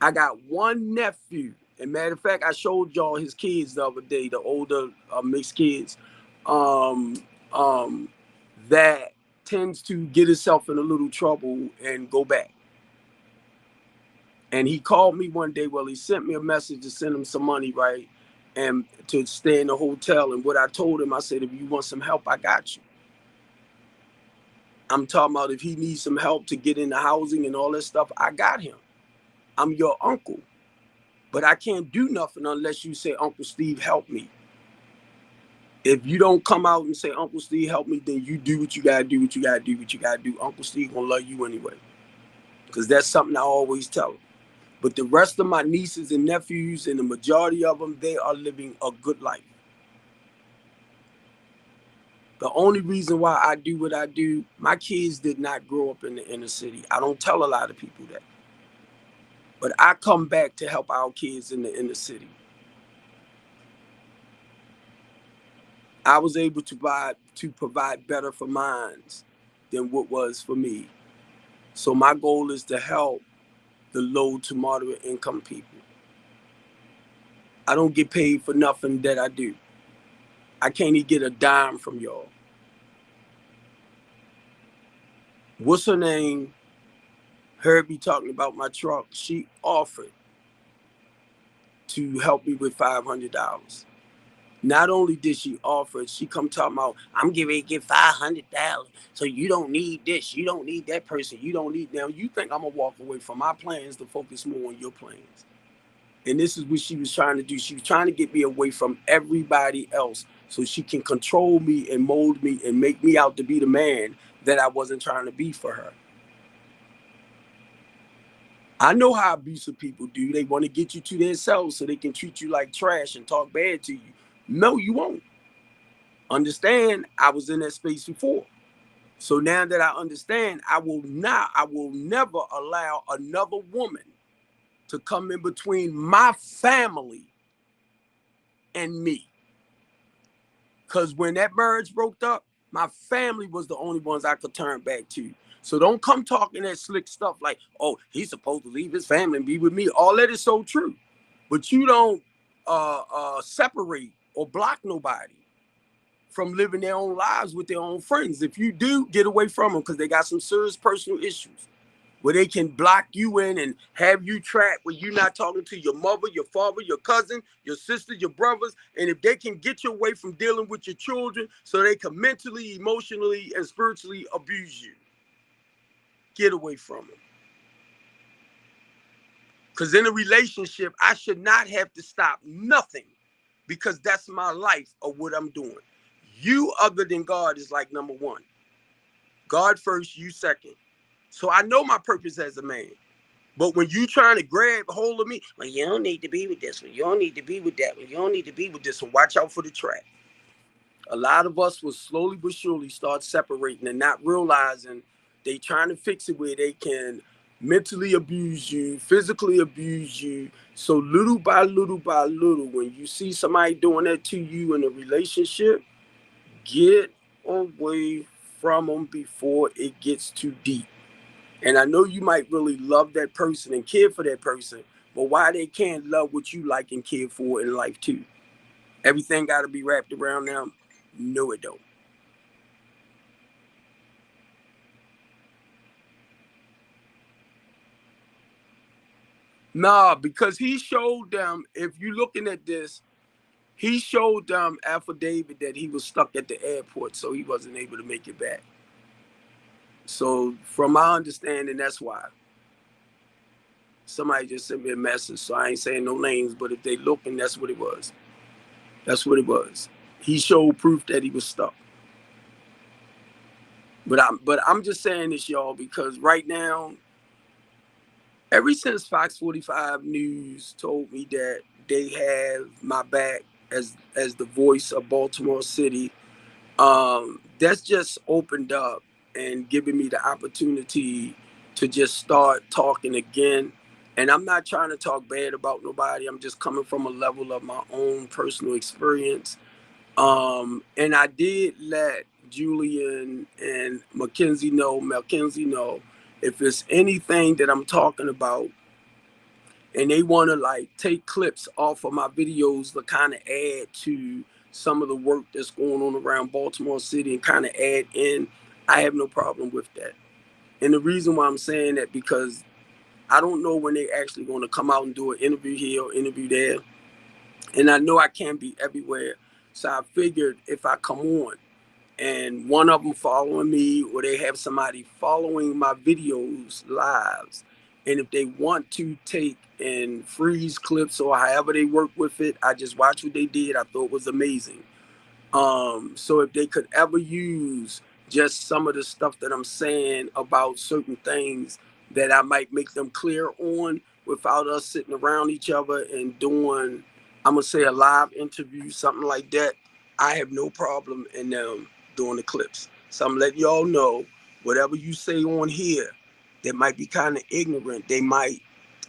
I got one nephew. And matter of fact, I showed y'all his kids the other day, the older mixed kids, um, um, that tends to get himself in a little trouble and go back. And he called me one day. Well, he sent me a message to send him some money, right? And to stay in the hotel. And what I told him, I said, if you want some help, I got you. I'm talking about if he needs some help to get into housing and all that stuff, I got him. I'm your uncle. But I can't do nothing unless you say, Uncle Steve, help me. If you don't come out and say, Uncle Steve, help me, then you do what you got to do, what you got to do, what you got to do. Uncle Steve going to love you anyway. Because that's something I always tell him. But the rest of my nieces and nephews, and the majority of them, they are living a good life. The only reason why I do what I do, my kids did not grow up in the inner city. I don't tell a lot of people that. But I come back to help our kids in the inner city. I was able to provide better for mine than what was for me. So my goal is to help the low to moderate income people. I don't get paid for nothing that I do. I can't even get a dime from y'all. What's her name? Heard me talking about my truck. She offered to help me with $500. Not only did she offer it, she come talking about, I'm getting ready to get $500. So you don't need this. You don't need that person. You don't need them. You think I'm going to walk away from my plans to focus more on your plans. And this is what she was trying to do. She was trying to get me away from everybody else so she can control me and mold me and make me out to be the man that I wasn't trying to be for her. I know how abusive people do. They want to get you to themselves so they can treat you like trash and talk bad to you. No, you won't. Understand, I was in that space before. So now that I understand, I will never allow another woman to come in between my family and me. Because when that marriage broke up, my family was the only ones I could turn back to. So don't come talking that slick stuff like, oh, he's supposed to leave his family and be with me. All that is so true. But you don't separate or block nobody from living their own lives with their own friends. If you do, get away from them because they got some serious personal issues where they can block you in and have you trapped where you're not talking to your mother, your father, your cousin, your sister, your brothers. And if they can get you away from dealing with your children so they can mentally, emotionally, and spiritually abuse you, get away from them. Because in a relationship, I should not have to stop nothing because that's my life or what I'm doing. You other than God is like number one. God first, you second. So I know my purpose as a man. But when you trying to grab hold of me, well, you don't need to be with this one. You don't need to be with that one. You don't need to be with this one. Watch out for the trap. A lot of us will slowly but surely start separating and not realizing they trying to fix it where they can mentally abuse you, physically abuse you. So little by little by little, when you see somebody doing that to you in a relationship, get away from them before it gets too deep. And I know you might really love that person and care for that person, but why they can't love what you like and care for in life too? Everything got to be wrapped around them? No, it don't. Nah, because he showed them, if you're looking at this, he showed them affidavit that he was stuck at the airport, so he wasn't able to make it back. So from my understanding, that's why. Somebody just sent me a message, so I ain't saying no names, but if they looking, that's what it was. That's what it was. He showed proof that he was stuck. But I'm just saying this, y'all, because right now, Ever since Fox 45 News told me that they have my back as the voice of Baltimore City, that's just opened up and given me the opportunity to just start talking again. And I'm not trying to talk bad about nobody. I'm just coming from a level of my own personal experience. And I did let Julian and Mackenzie know if it's anything that I'm talking about and they want to like take clips off of my videos to kind of add to some of the work that's going on around Baltimore City and kind of add in, I have no problem with that. And the reason why I'm saying that, because I don't know when they actually going to come out and do an interview here or interview there. And I know I can't be everywhere. So I figured if I come on and one of them following me or they have somebody following my videos lives, and if they want to take and freeze clips or however they work with it, I just watched what they did. I thought it was amazing. So if they could ever use just some of the stuff that I'm saying about certain things that I might make them clear on without us sitting around each other and doing, I'm gonna say, a live interview, something like that, I have no problem in them doing the clips. So I'm letting y'all know, whatever you say on here that might be kind of ignorant, they might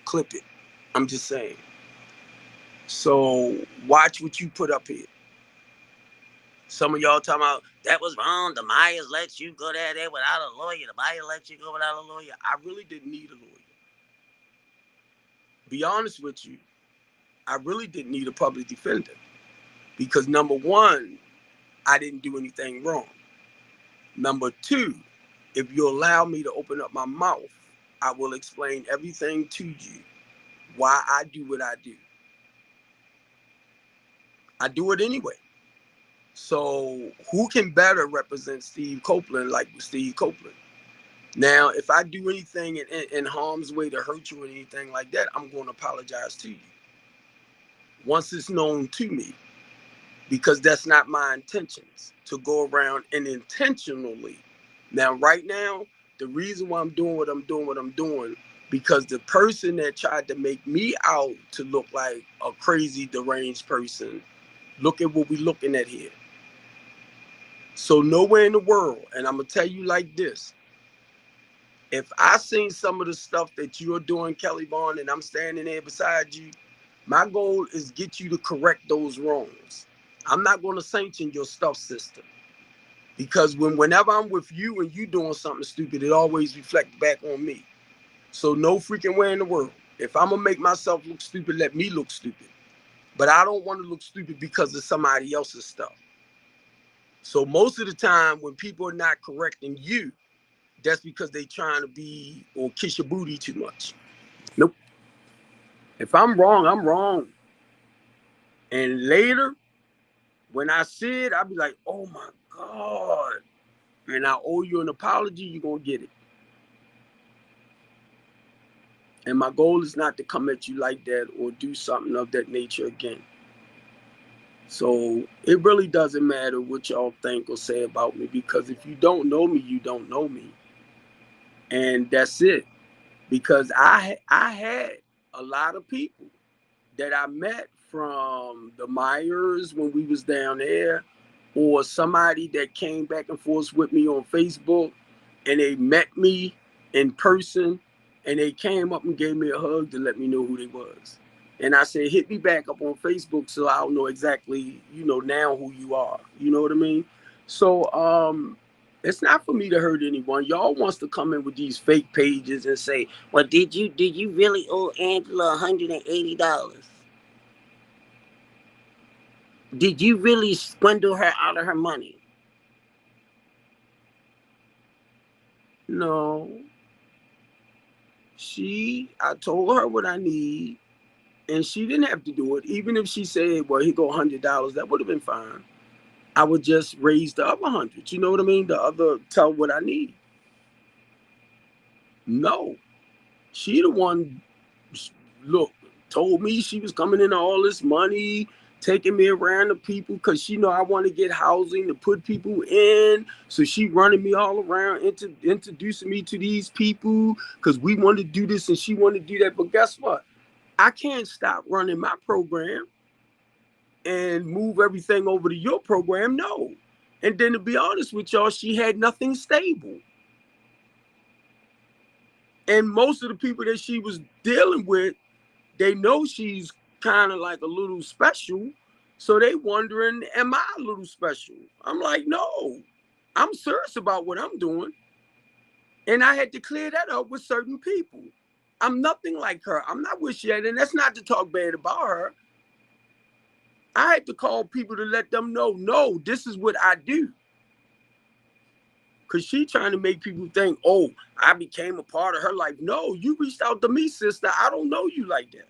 clip it. I'm just saying. So watch what you put up here. Some of y'all talking about that was wrong. The Myers lets you go there without a lawyer. The Myers lets you go without a lawyer. I really didn't need a lawyer. Be honest with you, I really didn't need a public defender because number one, I didn't do anything wrong. Number two, if you allow me to open up my mouth, I will explain everything to you why I do what I do. I do it anyway. So who can better represent Steve Copeland like Steve Copeland? Now, if I do anything in harm's way to hurt you or anything like that, I'm going to apologize to you once it's known to me, because that's not my intentions to go around and intentionally. Now, right now, the reason why I'm doing what I'm doing, because the person that tried to make me out to look like a crazy, deranged person, look at what we're looking at here. So nowhere in the world, and I'm going to tell you like this, if I seen some of the stuff that you're doing, Kelly Vaughn, and I'm standing there beside you, my goal is get you to correct those wrongs. I'm not going to sanction your stuff system, because whenever I'm with you and you doing something stupid, it always reflects back on me. So no freaking way in the world. If I'm going to make myself look stupid, let me look stupid. But I don't want to look stupid because of somebody else's stuff. So most of the time when people are not correcting you, that's because they trying to be or kiss your booty too much. Nope. If I'm wrong, I'm wrong. And later, when I see it, I'll be like, oh my God. And I owe you an apology, you're going to get it. And my goal is not to come at you like that or do something of that nature again. So it really doesn't matter what y'all think or say about me, because if you don't know me, you don't know me. And that's it. Because I had a lot of people that I met from the Myers when we was down there, or somebody that came back and forth with me on Facebook, and they met me in person, and they came up and gave me a hug to let me know who they was. And I said, hit me back up on Facebook so I'll know exactly, now who you are. You know what I mean? So it's not for me to hurt anyone. Y'all wants to come in with these fake pages and say, well, did you really owe Angela $180? Did you really swindle her out of her money? No. I told her what I need, and she didn't have to do it. Even if she said, well, here go $100, that would have been fine. I would just raise the other 100. You know what I mean? The other, tell what I need. No. She the one, look, told me she was coming into all this money taking me around to people because she know I want to get housing to put people in. So she running me all around, introducing me to these people because we want to do this and she want to do that. But guess what? I can't stop running my program and move everything over to your program. No. And then to be honest with y'all, she had nothing stable. And most of the people that she was dealing with, they know she's kind of like a little special. So they wondering, am I a little special? I'm like, no, I'm serious about what I'm doing. And I had to clear that up with certain people. I'm nothing like her. I'm not with Shed, and that's not to talk bad about her. I had to call people to let them know, no, this is what I do. Because she trying to make people think, oh, I became a part of her life. No, you reached out to me, sister. I don't know you like that.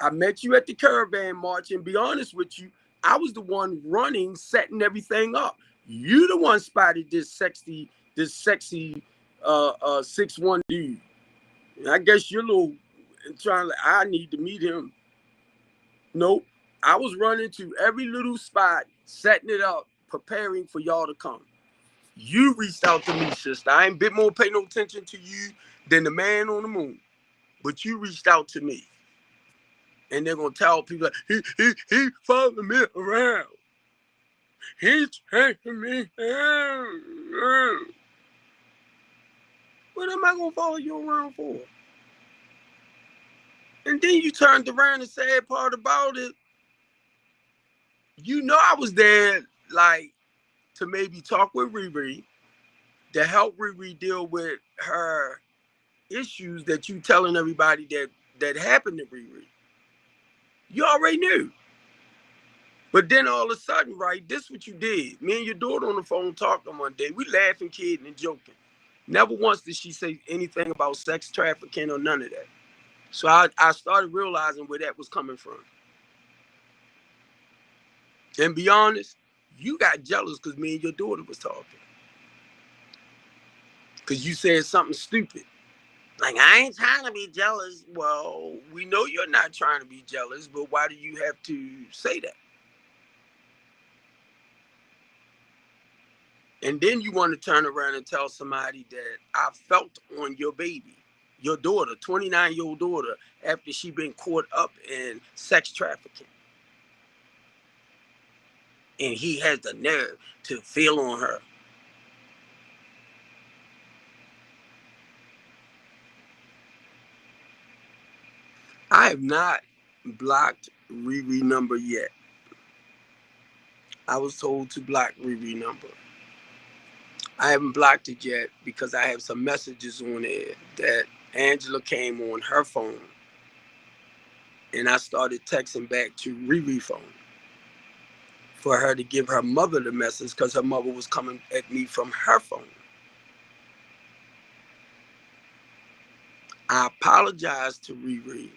I met you at the Caravan March, and be honest with you, I was the one running, setting everything up. You the one spotted this sexy 6'1" dude. And I guess you're a little trying, like, I need to meet him. Nope. I was running to every little spot, setting it up, preparing for y'all to come. You reached out to me, sister. I ain't bit more pay no attention to you than the man on the moon. But you reached out to me. And they're gonna tell people like, he following me around. He's taking me around. What am I gonna follow you around for? And then you turned around and said part about it. You know I was there like to maybe talk with Riri, to help Riri deal with her issues that you telling everybody that happened to Riri. You already knew. But then all of a sudden, right, this what you did. Me and your daughter on the phone talking one day. We laughing, kidding, and joking. Never once did she say anything about sex trafficking or none of that. So I started realizing where that was coming from. And be honest, you got jealous because me and your daughter was talking. Because you said something stupid. Like, I ain't trying to be jealous. Well, we know you're not trying to be jealous, but why do you have to say that? And then you want to turn around and tell somebody that I felt on your baby, your daughter, 29-year-old daughter, after she been caught up in sex trafficking. And he has the nerve to feel on her. I have not blocked Riri number yet. I was told to block Riri number. I haven't blocked it yet because I have some messages on there that Angela came on her phone. And I started texting back to Riri phone for her to give her mother the message because her mother was coming at me from her phone. I apologized to Riri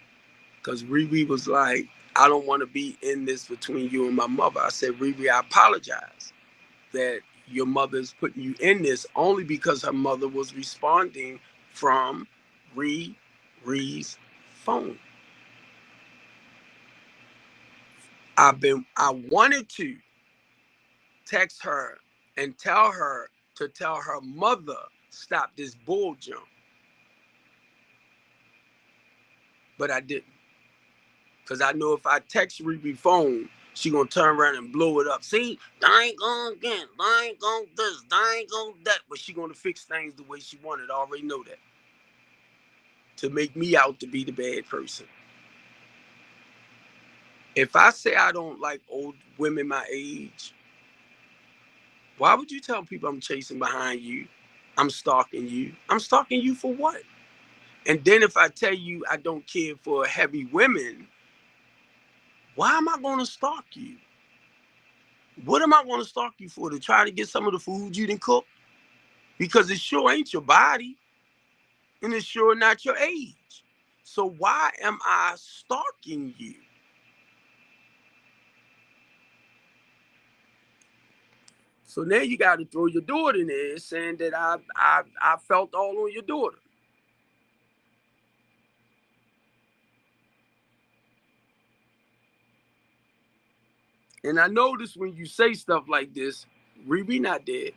because Riri was like, I don't want to be in this between you and my mother. I said, Riri, I apologize that your mother's putting you in this only because her mother was responding from Riri's phone. I wanted to text her and tell her to tell her mother stop this bull jump. But I didn't. Because I know if I text Riri phone, she gonna turn around and blow it up. See, I ain't gonna get, I ain't gonna this, I ain't gonna that. But she gonna fix things the way she wanted. I already know that. To make me out to be the bad person. If I say I don't like old women my age, why would you tell people I'm chasing behind you? I'm stalking you. I'm stalking you for what? And then if I tell you I don't care for heavy women, why am I going to stalk you? What am I going to stalk you for? To try to get some of the food you didn't cook? Because it sure ain't your body, and it's sure not your age. So why am I stalking you? So now you got to throw your daughter in there saying that I felt all on your daughter. And I notice when you say stuff like this, Riri not dead.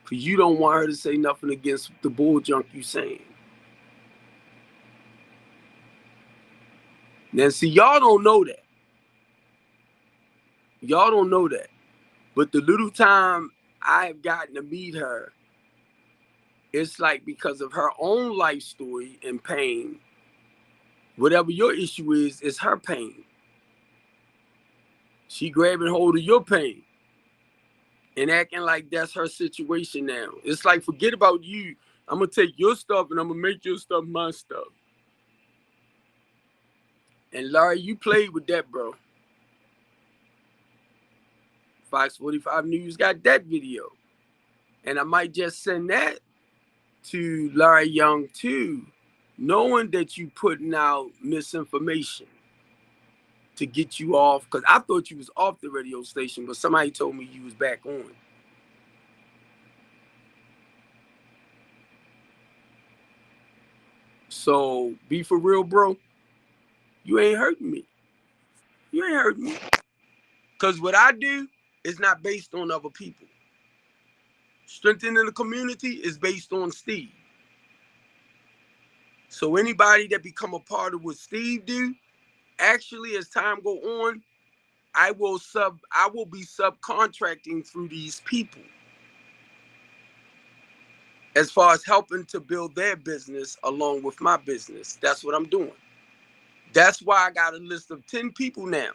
Because you don't want her to say nothing against the bull junk you saying. Now, see, y'all don't know that. Y'all don't know that. But the little time I have gotten to meet her, it's like because of her own life story and pain, whatever your issue is, it's her pain. She grabbing hold of your pain and acting like that's her situation now. It's like, forget about you. I'm going to take your stuff and I'm going to make your stuff my stuff. And Larry, you played with that, bro. Fox 45 News got that video. And I might just send that to Larry Young too, knowing that you putting out misinformation to get you off, because I thought you was off the radio station, but somebody told me you was back on. So be for real, bro. You ain't hurting me. You ain't hurting me. Because what I do is not based on other people. Strengthening the community is based on Steve. So anybody that become a part of what Steve do, actually, as time go on, I will be subcontracting through these people as far as helping to build their business along with my business. That's what I'm doing. That's why I got a list of 10 people now.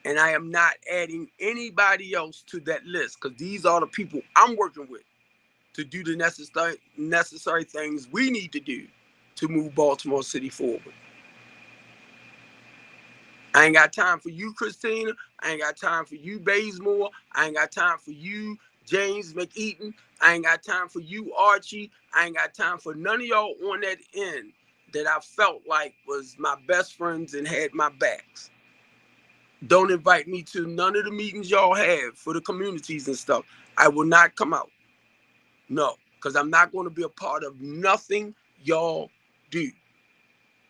And I am not adding anybody else to that list, because these are the people I'm working with to do the necessary things we need to do to move Baltimore City forward. I ain't got time for you, Christina. I ain't got time for you, Bazemore. I ain't got time for you, James McEaton. I ain't got time for you, Archie. I ain't got time for none of y'all on that end that I felt like was my best friends and had my backs. Don't invite me to none of the meetings y'all have for the communities and stuff. I will not come out. No, because I'm not going to be a part of nothing y'all do.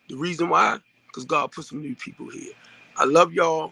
The reason why? Because God put some new people here. I love y'all.